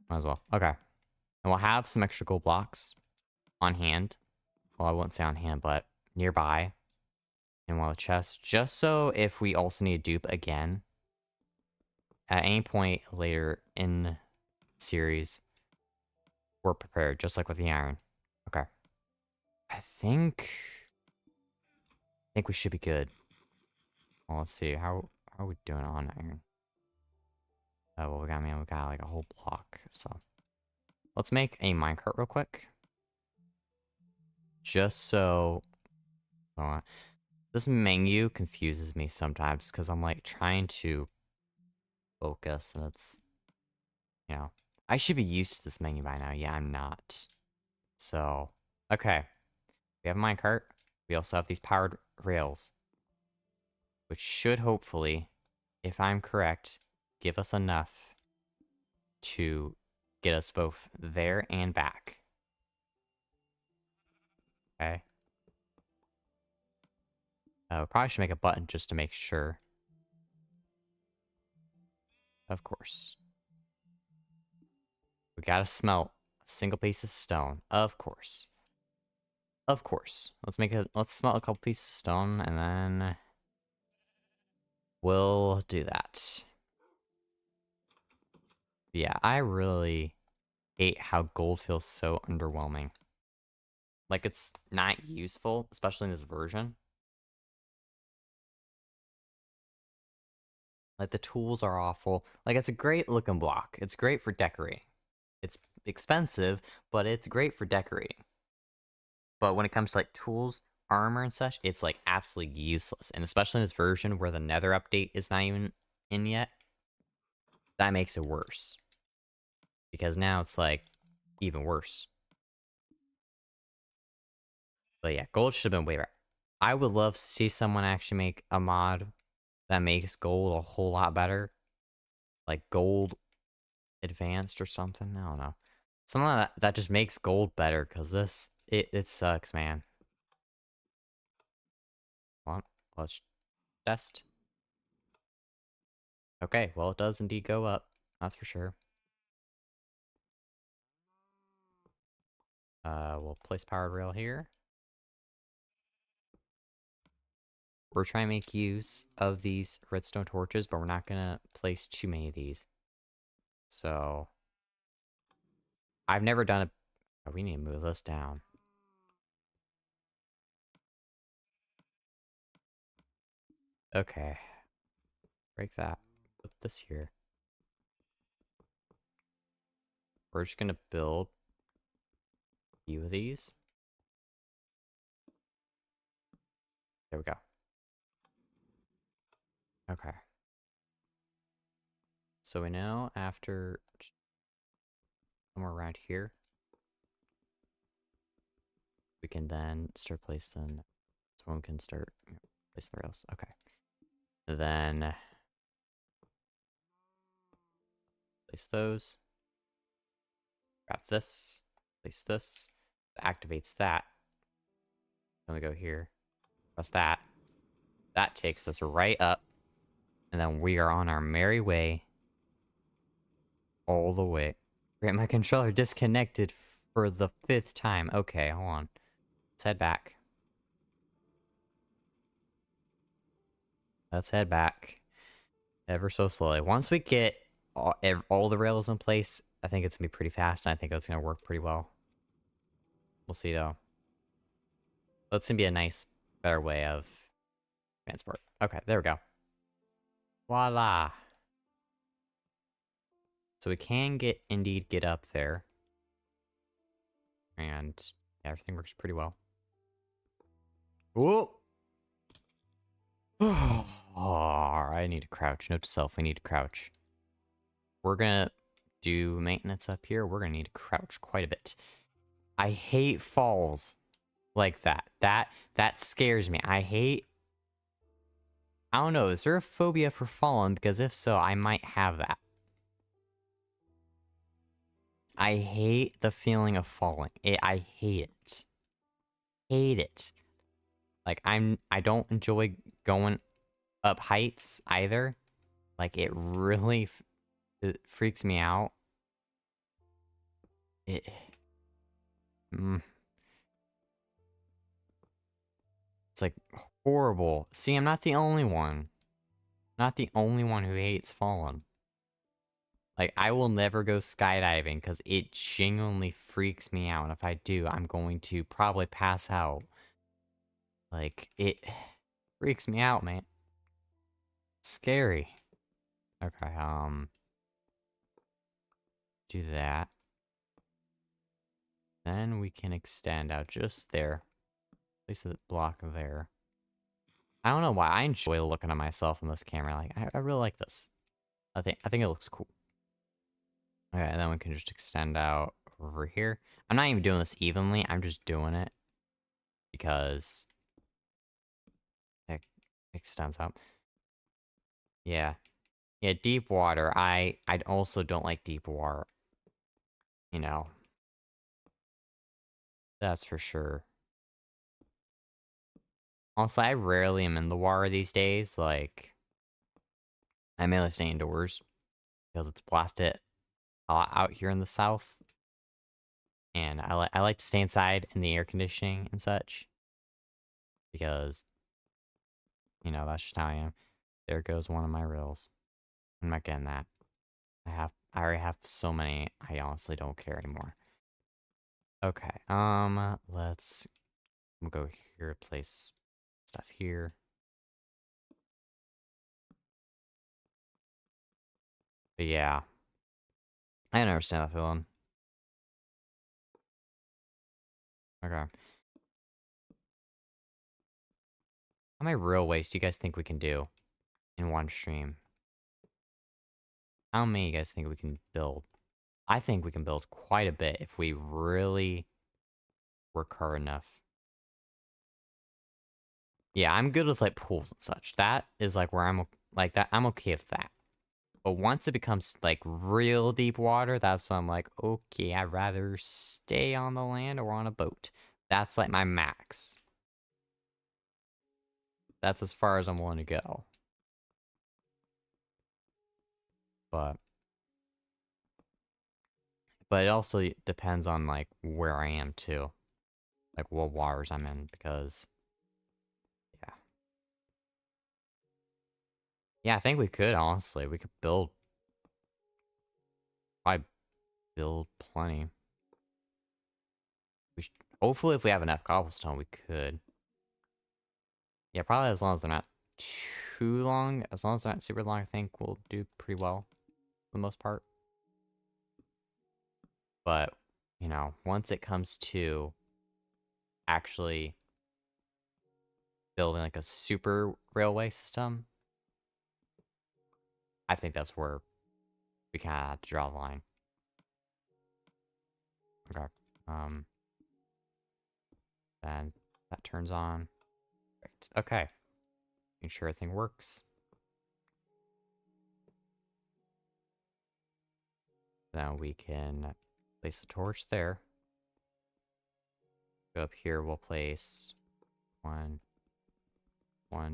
might as well. Okay, and we'll have some extra gold blocks on hand. Well, I won't say on hand, but nearby in one of the chests, just so if we also need a dupe again, at any point later in the series, we're prepared, just like with the iron. Okay. I think we should be good. Well, let's see. How are we doing on iron? Oh, well, we got like a whole block, so. Let's make a minecart real quick. Just so... this menu confuses me sometimes, because I'm, like, trying to focus, and it's... You know. I should be used to this menu by now. Yeah, I'm not. So, okay. We have a minecart. We also have these powered rails, which should hopefully, if I'm correct, give us enough to get us both there and back. Okay. We probably should make a button just to make sure. Of course. We gotta smelt a single piece of stone. Of course. Of course. Let's smelt a couple pieces of stone, and then we'll do that. Yeah, I really hate how gold feels so underwhelming. Like, it's not useful, especially in this version. Like, the tools are awful. Like, it's a great looking block. It's great for decorating. It's expensive, but it's great for decorating. But when it comes to, like, tools, armor, and such, it's, like, absolutely useless. And especially in this version where the Nether update is not even in yet, that makes it worse. Because now it's, like, even worse. But yeah, gold should have been way better. I would love to see someone actually make a mod that makes gold a whole lot better. Like, gold advanced or something. I don't know. Something that just makes gold better, because it sucks, man. Come on, let's test. Okay, well, it does indeed go up. That's for sure. We'll place powered rail here. We're trying to make use of these redstone torches, but we're not gonna place too many of these. So, I've never done a... Oh, we need to move this down. Okay. Break that. Put this here. We're just gonna build a few of these. There we go. Okay. So we know after somewhere around here, we can then start placing... So one can start place the rails. Okay. Then place those. Grab this. Place this. That activates that. Then we go here. Press that. That takes us right up. And then we are on our merry way. All the way. Great, my controller disconnected for the 5th time. Okay, hold on. Let's head back. Let's head back. Ever so slowly. Once we get all the rails in place, I think it's going to be pretty fast, and I think it's going to work pretty well. We'll see, though. That's going to be a nice, better way of transport. Okay, there we go. Voila. So we can indeed get up there. And yeah, everything works pretty well. Whoa! Oh, I need to crouch. Note to self, we need to crouch. We're gonna do maintenance up here. We're gonna need to crouch quite a bit. I hate falls like that. That scares me. I hate I don't know, is there a phobia for falling? Because if so, I might have that. I hate the feeling of falling. I hate it. Hate it. Like, I don't enjoy going up heights either. Like, it really it freaks me out. It... Mm, it's like horrible. See, I'm not the only one. Not the only one who hates falling. Like, I will never go skydiving because it genuinely freaks me out. And if I do, I'm going to probably pass out. Like, it freaks me out, man. Scary. Okay, do that. Then we can extend out just there. Place the block there. I don't know why. I enjoy looking at myself in this camera. Like, I really like this. I think it looks cool. Okay, and then we can just extend out over here. I'm not even doing this evenly. I'm just doing it because it extends out. Yeah. Yeah, deep water. I also don't like deep water. You know. That's for sure. Also, I rarely am in the water these days. Like, I mainly stay indoors because it's blasted a lot out here in the south. And I like to stay inside in the air conditioning and such. Because, you know, that's just how I am. There goes one of my reels. I'm not getting that. I already have so many, I honestly don't care anymore. Okay, let's we'll go here, place stuff here. But yeah. I don't understand that feeling. Okay. How many real ways do you guys think we can do in one stream? How many you guys think we can build? I think we can build quite a bit if we really work hard enough. Yeah, I'm good with like pools and such. That is like where I'm like that. I'm okay with that. But once it becomes like real deep water, that's when I'm like, okay, I'd rather stay on the land or on a boat. That's like my max. That's as far as I'm willing to go. But it also depends on like where I am too. Like what waters I'm in because yeah. Yeah, I think we could honestly. We could probably build plenty. We should, hopefully if we have enough cobblestone we could. Yeah, probably as long as they're not too long. As long as they're not super long, I think we'll do pretty well for the most part. But, you know, once it comes to actually building like a super railway system, I think that's where we kind of have to draw the line. Okay. Then that turns on. Right. Okay. Make sure everything works. Now we can place a torch there. Go up here, we'll place one,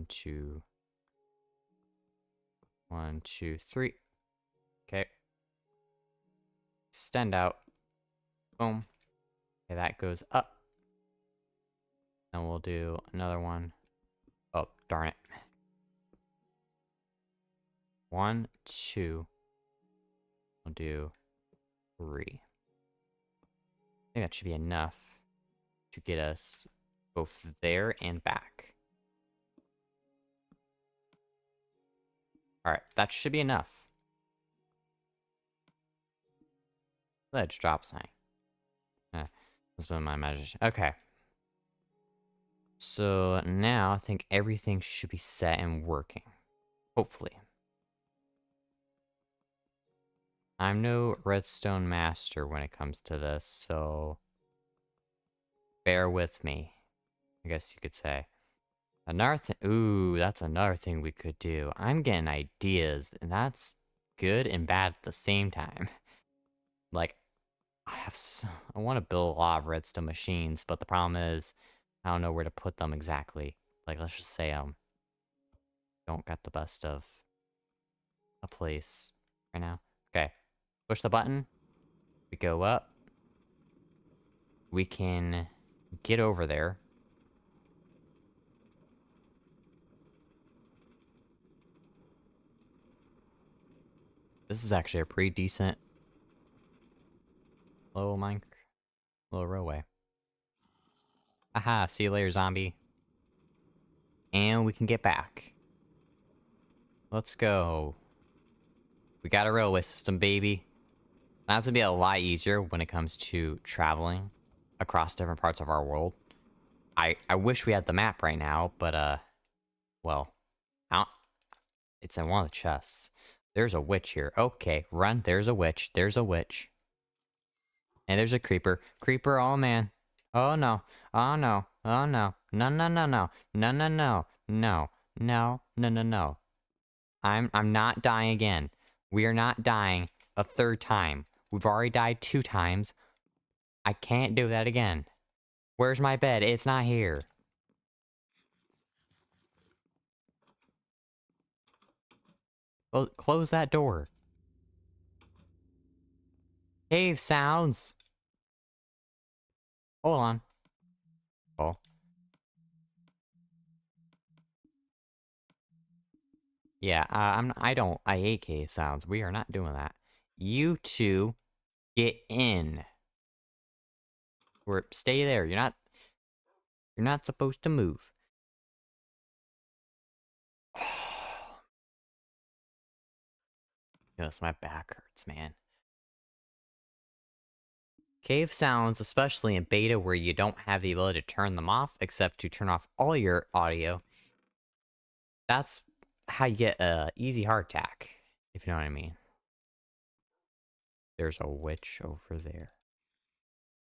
two, 1, 2, 3. Okay. Extend out. Boom. Okay, that goes up. Then we'll do another one. Oh, darn it. 1, 2. We'll do 3. I think that should be enough to get us both there and back. Alright, that should be enough. Let's drop sign. That's been my imagination. Okay. So now I think everything should be set and working. Hopefully. I'm no redstone master when it comes to this, so bear with me, I guess you could say. Another thing. Ooh, that's another thing we could do. I'm getting ideas, and that's good and bad at the same time. Like, I want to build a lot of redstone machines, but the problem is, I don't know where to put them exactly. Like, let's just say, don't got the best of a place right now. Okay, push the button. We go up. We can get over there. This is actually a pretty decent little railway. Aha, see you later, zombie. And we can get back. Let's go. We got a railway system, baby. That's gonna be a lot easier when it comes to traveling across different parts of our world. I wish we had the map right now, but well, I don't, it's in one of the chests. There's a witch here. Okay, run. There's a witch. There's a witch. And there's a creeper. Creeper, oh man. Oh no. Oh no. Oh no. No no no no. No no no. No. No. No no no. I'm not dying again. We are not dying a third time. We've already died 2 times. I can't do that again. Where's my bed? It's not here. Well, close that door. Cave sounds. Hold on. Oh. Yeah, I hate cave sounds. We are not doing that. You two get in. Or stay there. You're not supposed to move. Yes, my back hurts, man. Cave sounds, especially in beta where you don't have the ability to turn them off, except to turn off all your audio. That's how you get a easy heart attack, if you know what I mean. There's a witch over there.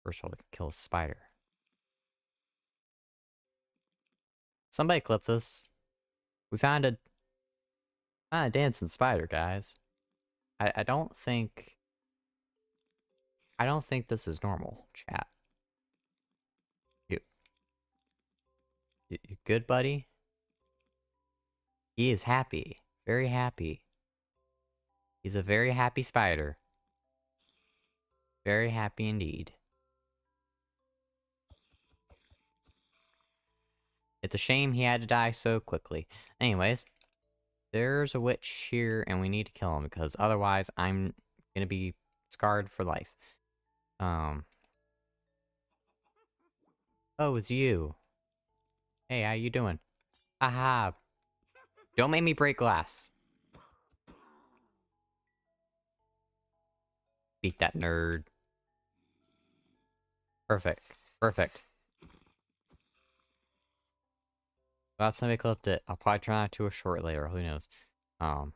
First of all, kill a spider. Somebody clip this. We found a dancing spider, guys. I don't think this is normal, chat. You, you good, buddy? He is happy. Very happy. He's a very happy spider. Very happy indeed. It's a shame he had to die so quickly. Anyways, there's a witch here, and we need to kill him, because otherwise I'm gonna be scarred for life. Oh, it's you. Hey, how you doing? Aha! Don't make me break glass. Beat that nerd. Perfect. Perfect. Glad somebody clipped it. I'll probably turn that to a short later. Who knows? That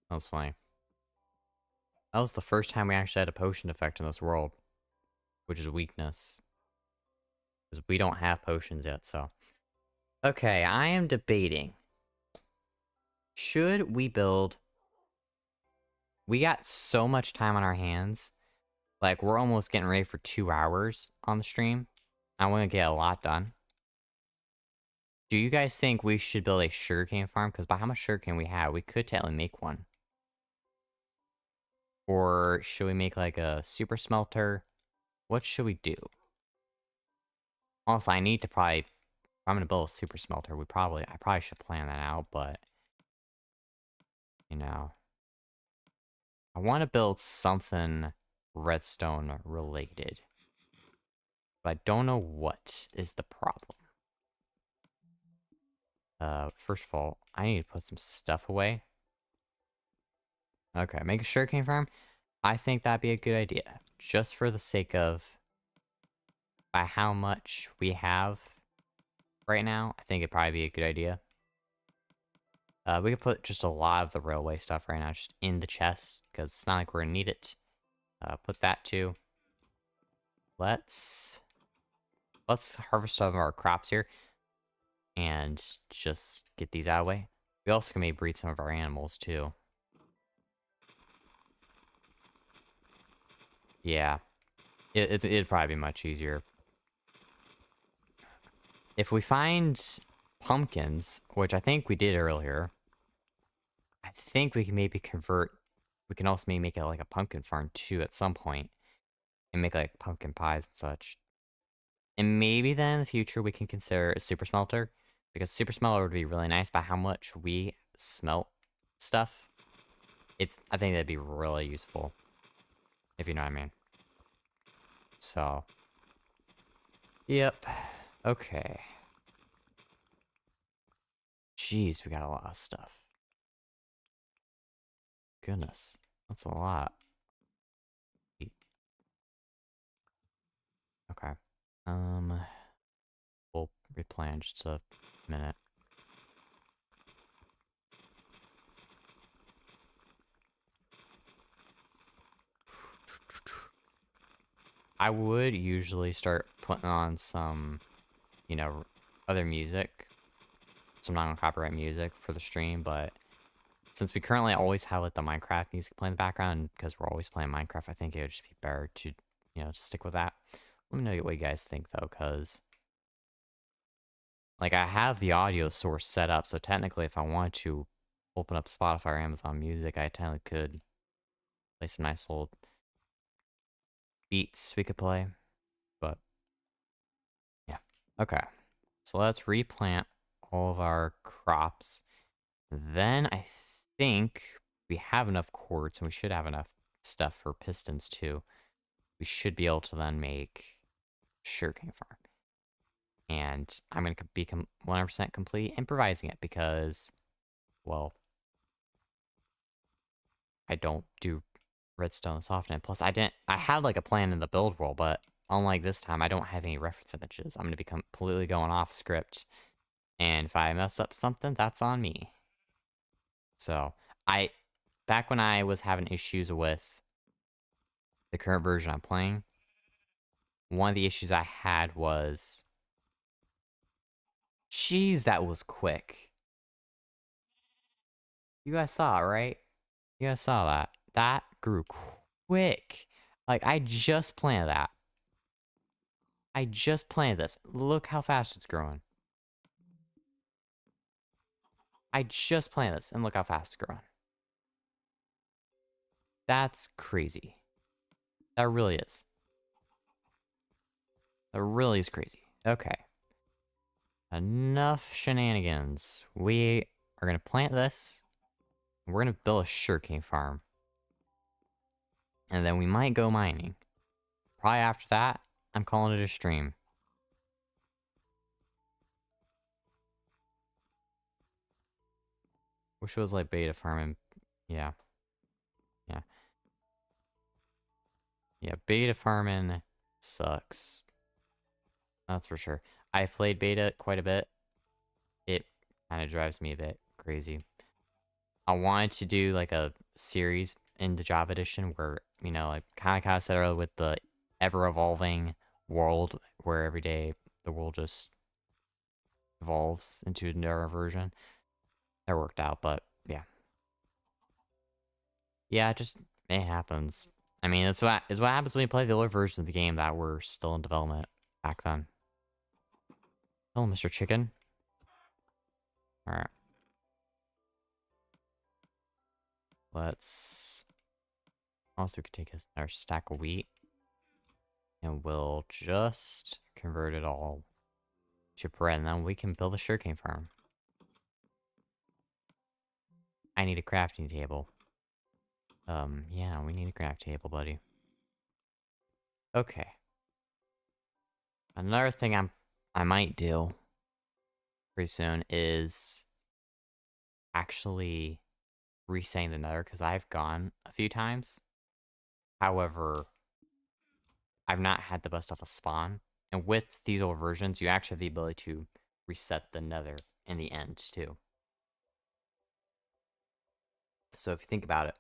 was funny. That was the first time we actually had a potion effect in this world, which is weakness. Because we don't have potions yet, so. Okay, I am debating. Should we build... We got so much time on our hands. Like, we're almost getting ready for 2 hours on the stream. I want to get a lot done. Do you guys think we should build a sugarcane farm? Because by how much sugarcane we have, we could technically make one. Or should we make like a super smelter? What should we do? Also, I need to probably... If I'm going to build a super smelter, I probably should plan that out, but... You know... I want to build something redstone related. But I don't know what is the problem. First of all, I need to put some stuff away. Okay, make a sugarcane farm. I think that'd be a good idea. Just for the sake of... By how much we have right now, I think it'd probably be a good idea. We could put just a lot of the railway stuff right now just in the chest, because it's not like we're gonna need it. Put that too. Let's harvest some of our crops here. and just get these out of the way. We also can maybe breed some of our animals too. Yeah, it'd probably be much easier. If we find pumpkins, which I think we did earlier, I think we can maybe convert. We can also maybe make it like a pumpkin farm too at some point, and make like pumpkin pies and such. And maybe then in the future we can consider a super smelter, because super smelter would be really nice by how much we smelt stuff. I think that'd be really useful, if you know what I mean. So, yep. Okay. Jeez, we got a lot of stuff. Goodness, that's a lot. Okay. We'll replan just a minute. I would usually start putting on some, you know, other music, some non-copyright music for the stream, but since we currently always have like the Minecraft music playing in the background, because we're always playing Minecraft, I think it would just be better to, to stick with that. Let me know what you guys think though, because like I have the audio source set up, so technically if I wanted to open up Spotify or Amazon Music, I technically could play some nice little beats we could play, but yeah. Okay, so let's replant all of our crops. Then I think we have enough quartz, and we should have enough stuff for pistons too. We should be able to then make sugarcane farm. And I'm going to be 100% complete improvising it because, well, I don't do redstone as often. And plus, I had like a plan in the build world, but unlike this time, I don't have any reference images. I'm going to be completely going off script. And if I mess up something, that's on me. So, back when I was having issues with the current version I'm playing, one of the issues I had was, jeez, that was quick. You guys saw it, right? You guys saw that. That grew quick. Like, I just planted that. I just planted this. Look how fast it's growing. I just planted this, and look how fast it's growing. That's crazy. That really is. That really is crazy. Okay. Enough shenanigans. We are going to plant this. We're going to build a sugarcane farm. And then we might go mining. Probably after that, I'm calling it a stream. Wish it was like beta farming. Yeah. Yeah. Yeah, beta farming sucks. That's for sure. I played beta quite a bit. It kind of drives me a bit crazy. I wanted to do like a series in the Java edition where, like kind of said earlier with the ever-evolving world where every day the world just evolves into another version. That worked out, but yeah. Yeah, it happens. I mean, it's what happens when you play the older versions of the game that were still in development back then. Hello, Mr. Chicken. Alright. Let's... Also, we could take our stack of wheat. And we'll just convert it all to bread, and then we can build a sugarcane farm. I need a crafting table. Yeah, we need a craft table, buddy. Okay. Another thing I might do pretty soon is actually resetting the nether, because I've gone a few times. However, I've not had the best stuff of spawn. And with these old versions, you actually have the ability to reset the nether in the end, too. So if you think about it,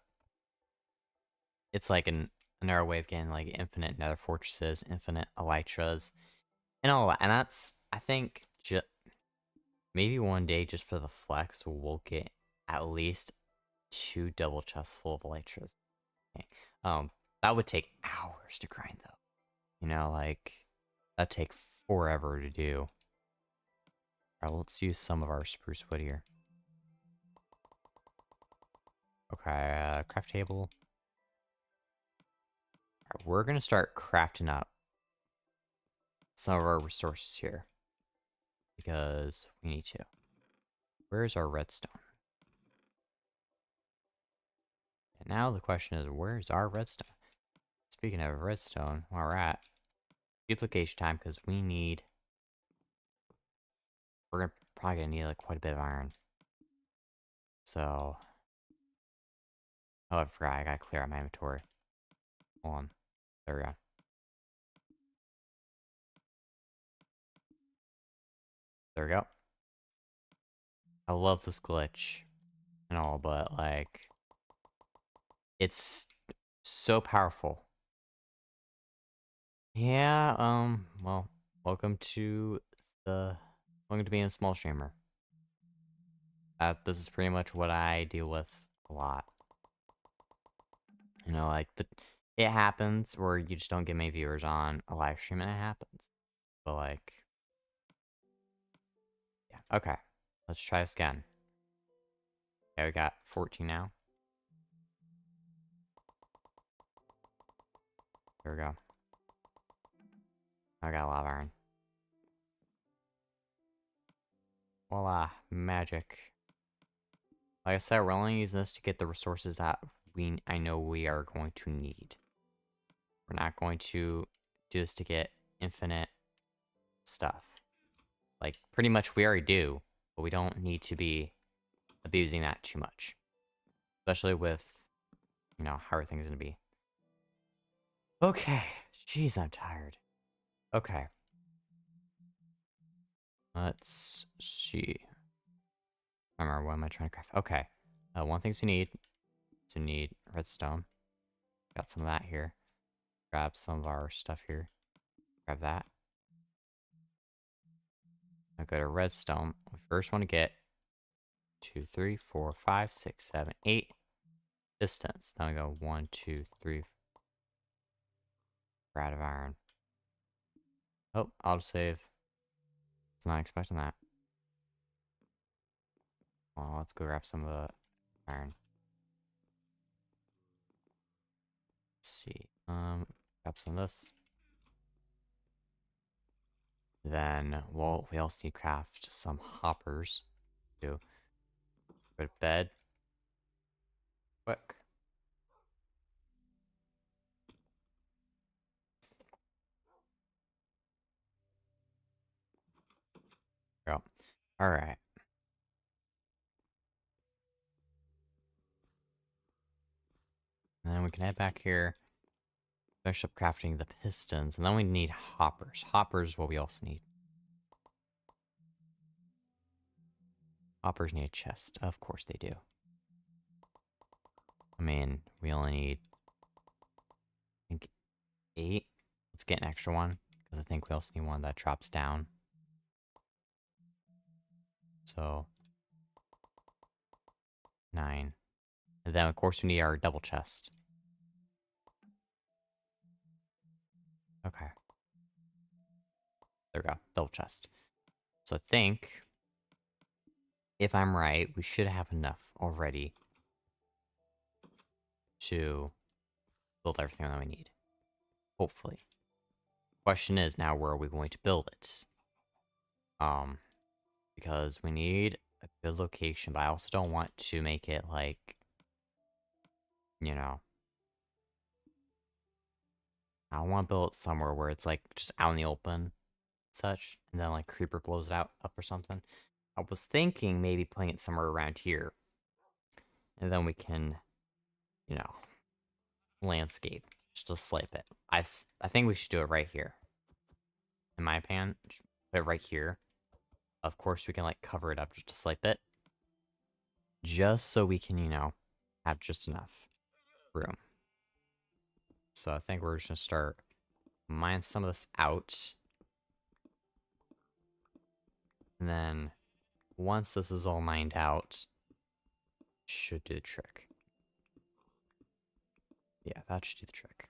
it's like another way of getting like infinite nether fortresses, infinite elytras, and all that. And that's, I think, maybe one day, just for the flex, we'll get at least 2 double chests full of electricity. Okay. That would take hours to grind, though. You know, like, that'd take forever to do. Alright, let's use some of our spruce wood here. Okay, craft table. Alright, we're gonna start crafting up some of our resources here. Because we need to. Where's our redstone? And now the question is, where's our redstone? Speaking of redstone, while we're at duplication time, because we're probably gonna need like quite a bit of iron. So, oh, I forgot, I gotta clear out my inventory. Hold on, there we go. There we go. I love this glitch and all, but like, it's so powerful. Yeah, well, welcome to being a small streamer. This is pretty much what I deal with a lot. You know, like, it happens where you just don't get many viewers on a live stream, and it happens. But, like, yeah, okay. Let's try this again. Okay, we got 14 now. There we go. I got a lot of iron. Voila, magic. Like I said, we're only using this to get the resources that I know we are going to need. We're not going to do this to get infinite stuff. Like, pretty much we already do, but we don't need to be abusing that too much. Especially with, you know, how everything's gonna be. Okay. Jeez, I'm tired. Okay. Let's see. Remember, what am I trying to craft? Okay. One thing you need redstone. Got some of that here. Grab some of our stuff here. Grab that. I'll go to redstone. We first want to get 2, 3, 4, 5, 6, 7, 8 distance. Then I go 1, 2, 3. We're out of iron. Oh, auto save. Was not expecting that. Well, let's go grab some of the iron. Let's see. Grab some of this. Then, well, we also need to craft some hoppers. Go to bed. Quick. Go. Alright. And then we can head back here. Finish up crafting the pistons. And then we need hoppers. Hoppers is what we also need. Hoppers need a chest. Of course they do. I mean, we only need, I think, 8. Let's get an extra one, because I think we also need one that drops down. So, 9. And then, of course, we need our double chest. Okay. There we go. Double chest. So I think, if I'm right, we should have enough already to build everything that we need. Hopefully. Question is now, where are we going to build it? Because we need a good location, but I also don't want to make it like, you know, I don't want to build it somewhere where it's like just out in the open, such, and then like creeper blows it up or something. I was thinking maybe putting it somewhere around here, and then we can, you know, landscape just to slipe it. I think we should do it right here. In my opinion, just put it right here. Of course, we can like cover it up just to slipe it, just so we can, you know, have just enough room. So I think we're just gonna start mine some of this out. And then once this is all mined out, should do the trick. Yeah, that should do the trick.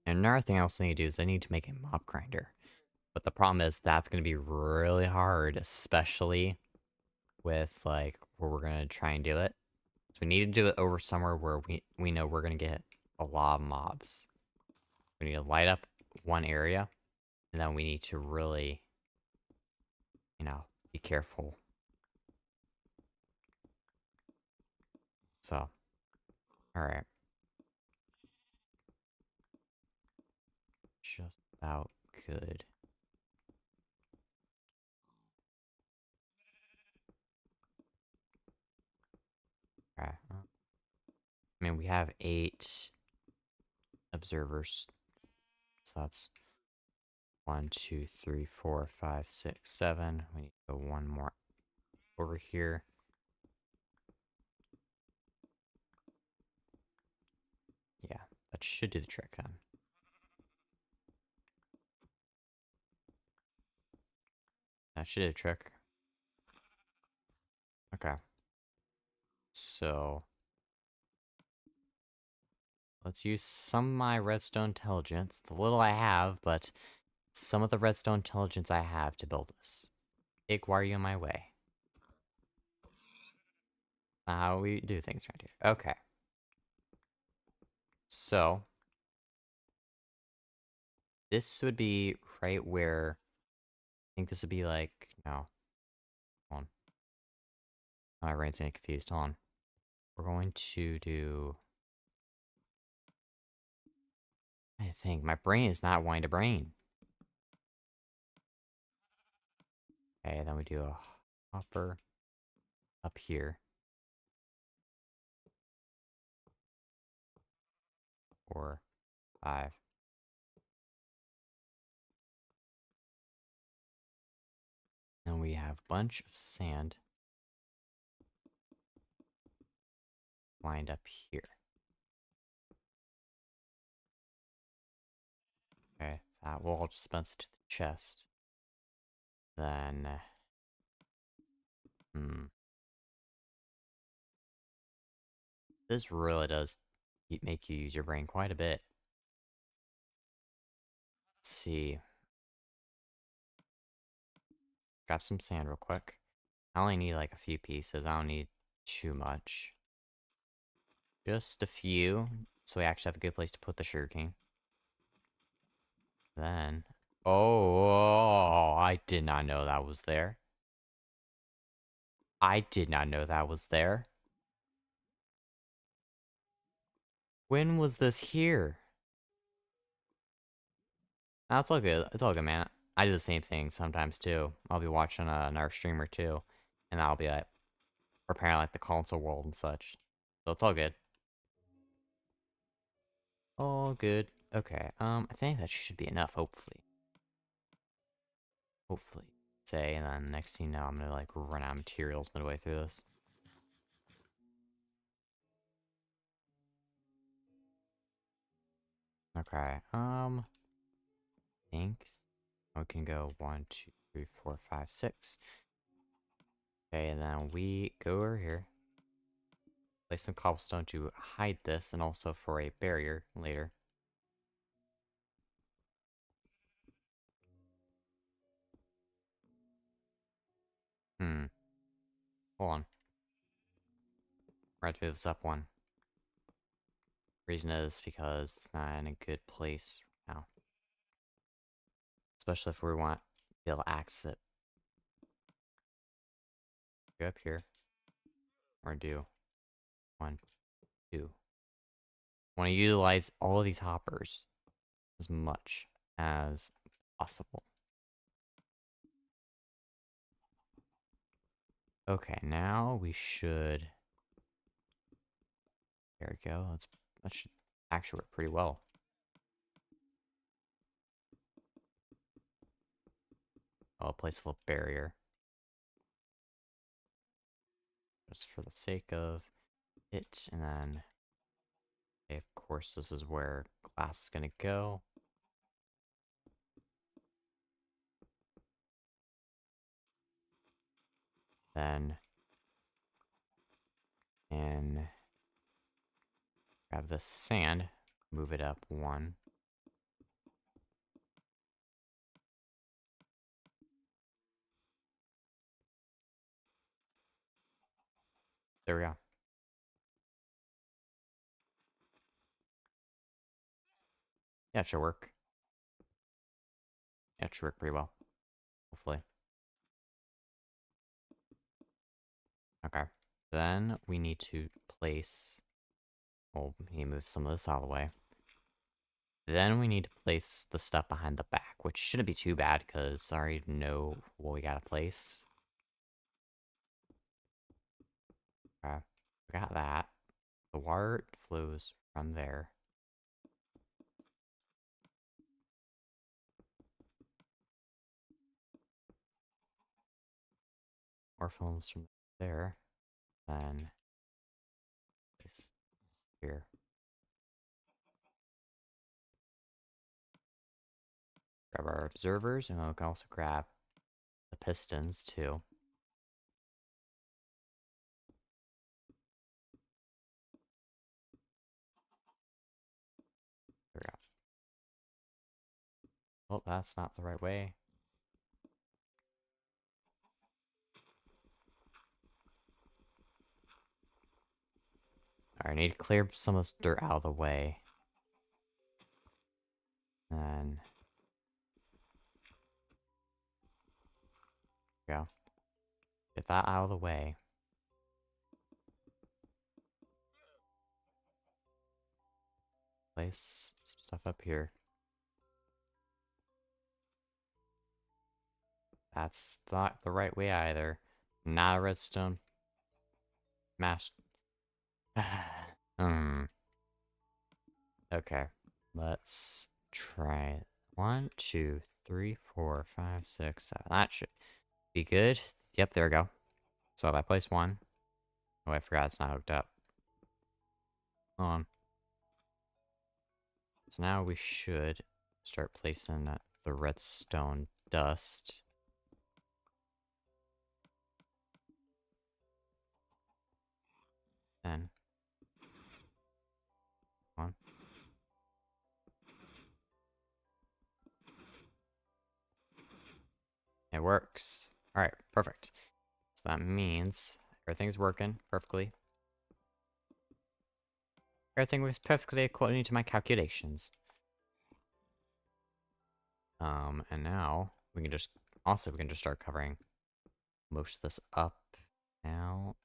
And another thing I also need to do is I need to make a mob grinder. But the problem is that's going to be really hard, especially with like where we're going to try and do it. So we need to do it over somewhere where we know we're going to get a lot of mobs. We need to light up one area, and then we need to really, be careful. So, alright. Just about good. Okay. I mean, we have 8 observers. So that's 1, 2, 3, 4, 5, 6, 7. We need to go one more over here. Yeah, that should do the trick then. That should do the trick. Okay. So, let's use some of my redstone intelligence, the little I have, but some of the redstone intelligence I have to build this. Pig, why are you in my way? Not how we do things around here. Okay. So, this would be right where I think this would be like, no, hold on. My brain's getting confused. Hold on. We're going to do, I think my brain is not wanting to brain. Okay, then we do a hopper up here. 4, 5. And we have a bunch of sand lined up here. Okay, that will dispense to the chest. Then, this really does make you use your brain quite a bit. Let's see. Grab some sand real quick. I only need like a few pieces. I don't need too much. Just a few, so we actually have a good place to put the sugarcane. Then, oh, I did not know that was there. I did not know that was there. When was this here? Nah, it's all good. It's all good, man. I do the same thing sometimes too. I'll be watching another streamer too, and I'll be like preparing like the console world and such. So it's all good. All good. Okay. I think that should be enough. Hopefully. Hopefully. Say, and then next thing you know, I'm gonna like run out of materials midway through this. Okay. Think we can go 1, 2, 3, 4, 5, 6. Okay, and then we go over here. Place some cobblestone to hide this, and also for a barrier later. Hmm. Hold on. We're going to move this up one. Reason is because it's not in a good place right now. Especially if we want to be able to access it. Go up here. Or do 1, 2. Want to utilize all of these hoppers as much as possible. Okay, now we should. There we go. That should actually work pretty well. I'll place a little barrier. Just for the sake of it. And then, okay, of course, this is where glass is going to go. Then, and grab the sand, move it up 1. There we go. Yeah, it should work. Yeah, it should work pretty well. Hopefully. Okay. Then we need to place... Well, we need to move some of this out of the way. Then we need to place the stuff behind the back, which shouldn't be too bad, because I already know what we gotta place. Okay. We got that. The water flows from there. More flows from there. Then place here. Grab our observers, and we can also grab the pistons too. There we go. Oh, that's not the right way. Alright, I need to clear some of this dirt out of the way. And there we go. Get that out of the way. Place some stuff up here. That's not the right way either. Not a redstone. Mash. Okay. Let's try it. 1, 2, 3, 4, 5, 6, 7. That should be good. Yep, there we go. So if I place 1. Oh, I forgot it's not hooked up. Hold on. So now we should start placing the redstone dust. Then 1. It works. Alright, perfect. So that means everything's working perfectly. Everything was perfectly according to my calculations. And now we can just start covering most of this up. Now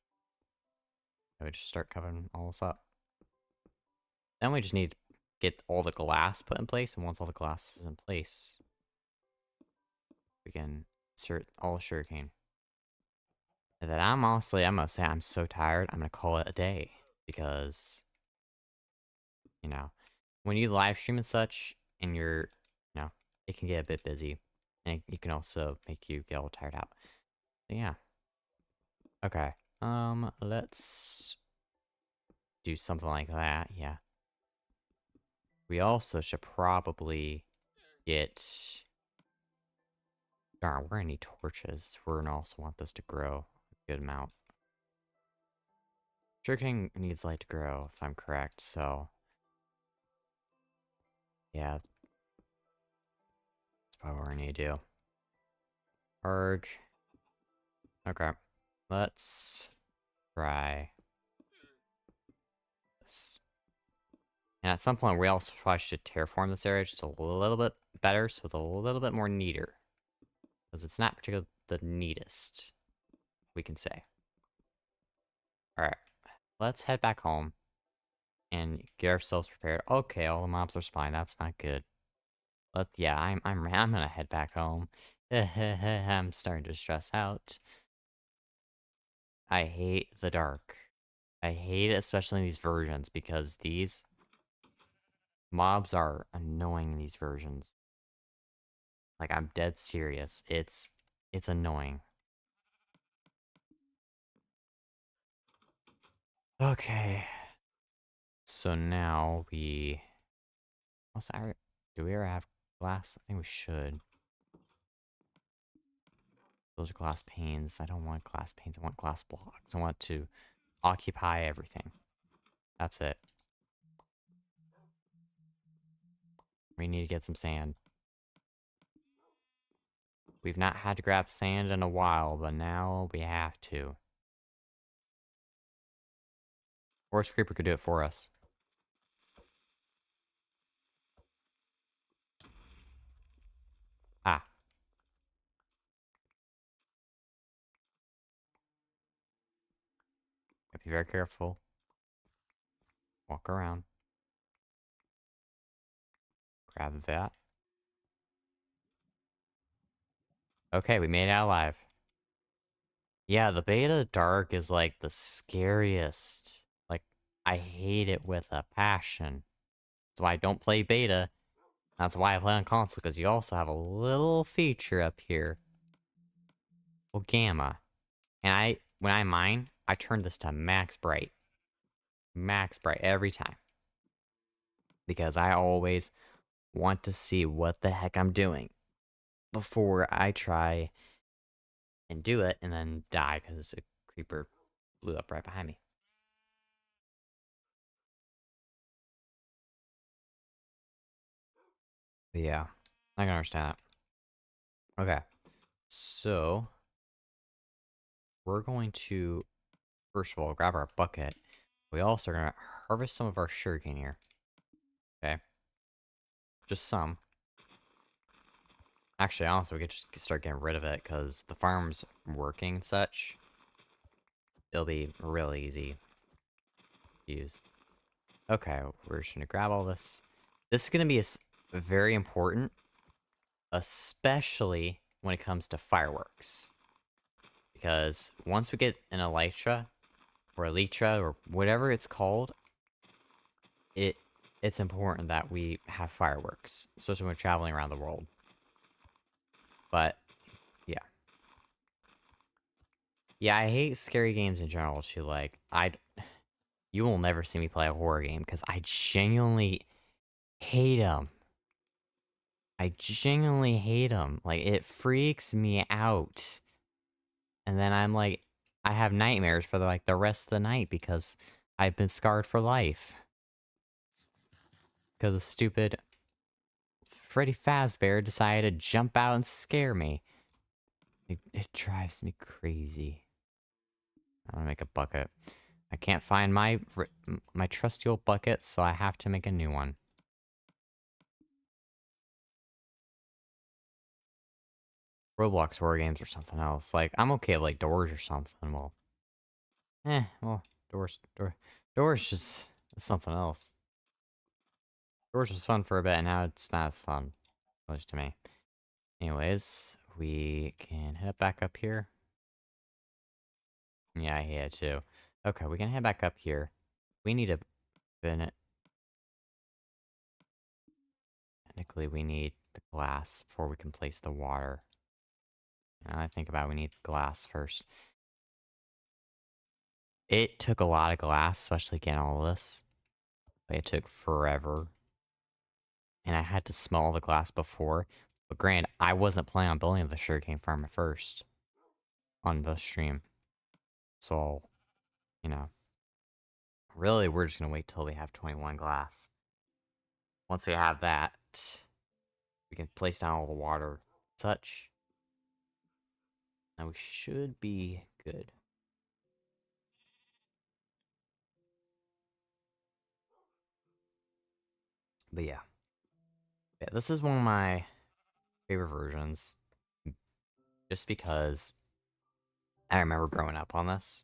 we just start covering all this up. Then we just need to get all the glass put in place, and once all the glass is in place, we can insert all the sugarcane. And then I'm gonna say I'm so tired, I'm gonna call it a day. Because, you know, when you live stream and such, and it can get a bit busy. And it can also make you get all tired out. So yeah. Okay. Let's do something like that, yeah. We also should probably get... Darn, we're gonna need torches. We're gonna also want this to grow a good amount. Sugarcane needs light to grow, if I'm correct, so... Yeah. That's probably what we're gonna need to do. Arg. Okay. Let's try this. And at some point, we also probably should terraform this area just a little bit better, so it's a little bit more neater. Because it's not particularly the neatest, we can say. Alright. Let's head back home and get ourselves prepared. Okay, all the mobs are spawning. That's not good. Yeah, I'm gonna head back home. I'm starting to stress out. I hate the dark. I hate it, especially in these versions, because these mobs are annoying in these versions. Like, I'm dead serious. It's annoying. Okay. So now we... Do we ever have glass? I think we should. Those are glass panes. I don't want glass panes. I want glass blocks. I want to occupy everything. That's it. We need to get some sand. We've not had to grab sand in a while, but now we have to. Forest Creeper could do it for us. Ah. Be very careful. Walk around. Grab that. Okay, we made it out alive. Yeah, the beta dark is like the scariest. Like, I hate it with a passion. That's why I don't play beta. That's why I play on console, because you also have a little feature up here. Well, gamma. And when I mine, I turn this to max bright. Max bright every time. Because I always want to see what the heck I'm doing before I try and do it and then die because a creeper blew up right behind me. But yeah, I can understand that. Okay, so we're going to, first of all, grab our bucket. We also are going to harvest some of our sugarcane here. Okay, just some. Actually, honestly, we could just start getting rid of it because the farm's working and such. It'll be really easy to use. Okay, we're just going to grab all this. This is going to be very important, especially when it comes to fireworks. Because once we get an elytra, or whatever it's called, it's important that we have fireworks, especially when we're traveling around the world. But, yeah. Yeah, I hate scary games in general, too. Like, you will never see me play a horror game, because I genuinely hate them. I genuinely hate them. Like, it freaks me out. And then I'm like, I have nightmares for the rest of the night because I've been scarred for life. Because the stupid Freddy Fazbear decided to jump out and scare me. It drives me crazy. I'm gonna make a bucket. I can't find my trusty old bucket, so I have to make a new one. Roblox horror games or something else. Like, I'm okay with, like, Doors or something. Well, Doors just something else. Doors was fun for a bit, and now it's not as fun. At least to me. Anyways, we can head back up here. Yeah, I hate it too. Okay, we can head back up here. We need a bin. Technically, we need the glass before we can place the water. Now I think about it, we need the glass first. It took a lot of glass, especially getting all this. Like, it took forever. And I had to smell all the glass before. But granted, I wasn't planning on building the sugarcane farm at first on the stream. So, you know, really, we're just going to wait till we have 21 glass. Once we have that, we can place down all the water, such. And we should be good. But yeah. Yeah, this is one of my favorite versions. Just because I remember growing up on this.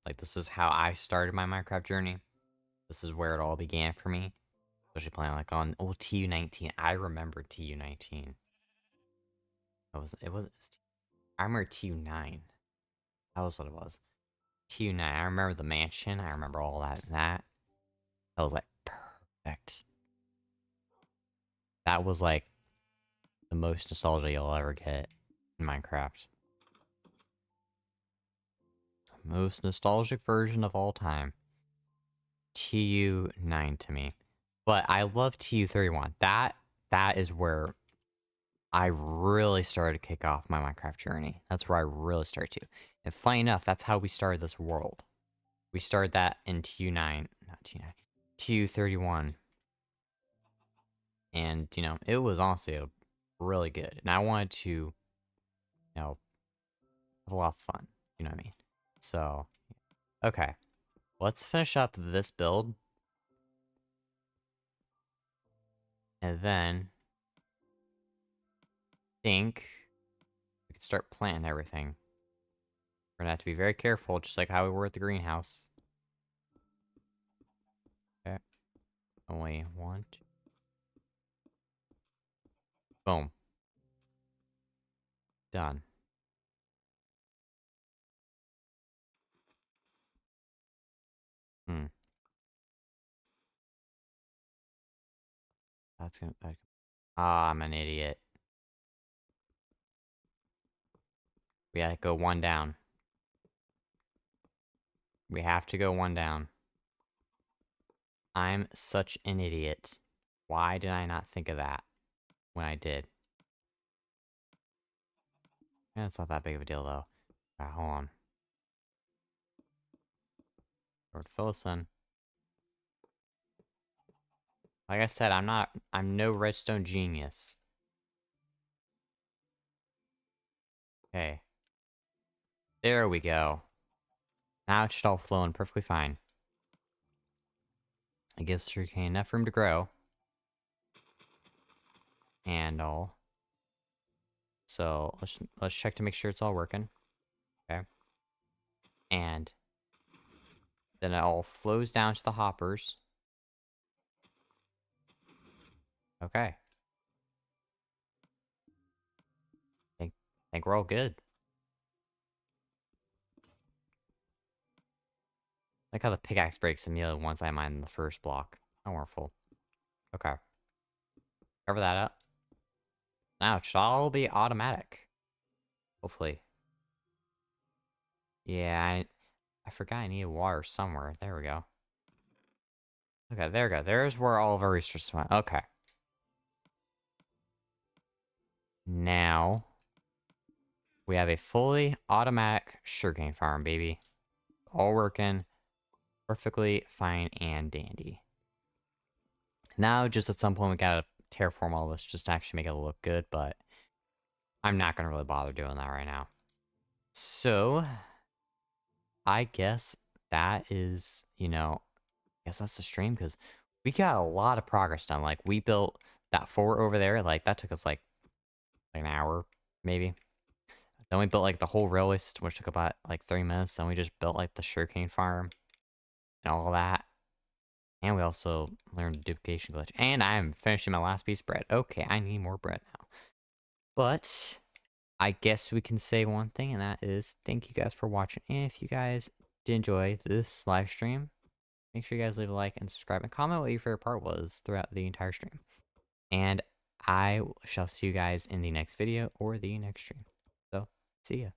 Like, this is how I started my Minecraft journey. This is where it all began for me. Especially playing, like, on old TU-19. I remember TU-19. I remember TU-9. That was what it was. TU-9. I remember the mansion. I remember all that. That was, like, perfect. That was, like, the most nostalgia you'll ever get in Minecraft. Most nostalgic version of all time. TU-9 to me. But I love TU-31. That is where I really started to kick off my Minecraft journey. That's where I really started to. And funny enough, that's how we started this world. We started that in TU9, not TU9, TU31. And, it was honestly really good. And I wanted to, have a lot of fun. You know what I mean? So, okay. Let's finish up this build. And then, think we can start planting everything. We're gonna have to be very careful, just like how we were at the greenhouse. Okay. Only one, two. Boom. Done. Hmm. That's gonna... Ah, I'm an idiot. We gotta go one down. We have to go one down. I'm such an idiot. Why did I not think of that when I did? Yeah, it's not that big of a deal, though. Hold on. Lord Phillison. Like I said, I'm no redstone genius. Okay. There we go. Now it should all flow in perfectly fine. It gives sugarcane enough room to grow. And all. So let's check to make sure it's all working. Okay. And then it all flows down to the hoppers. Okay. Think we're all good. Like how the pickaxe breaks immediately once I mine the first block. How wonderful. Okay. Cover that up. Now it should all be automatic. Hopefully. Yeah, I forgot I needed water somewhere. There we go. Okay, there we go. There's where all of our resources went. Okay. Now, we have a fully automatic sugarcane farm, baby. All working perfectly fine and dandy. Now, just at some point, we gotta terraform all this just to actually make it look good, but I'm not gonna really bother doing that right now. So, I guess that is, I guess that's the stream, because we got a lot of progress done. Like, we built that fort over there. Like, that took us, like an hour, maybe. Then we built, like, the whole railway system, which took about, like, 30 minutes. Then we just built, like, the sugarcane farm and all that. And we also learned the duplication glitch. And I'm finishing my last piece of bread. Okay, I need more bread now. But I guess we can say one thing, and that is thank you guys for watching. And if you guys did enjoy this live stream, make sure you guys leave a like and subscribe and comment what your favorite part was throughout the entire stream. And I shall see you guys in the next video or the next stream. So, see ya.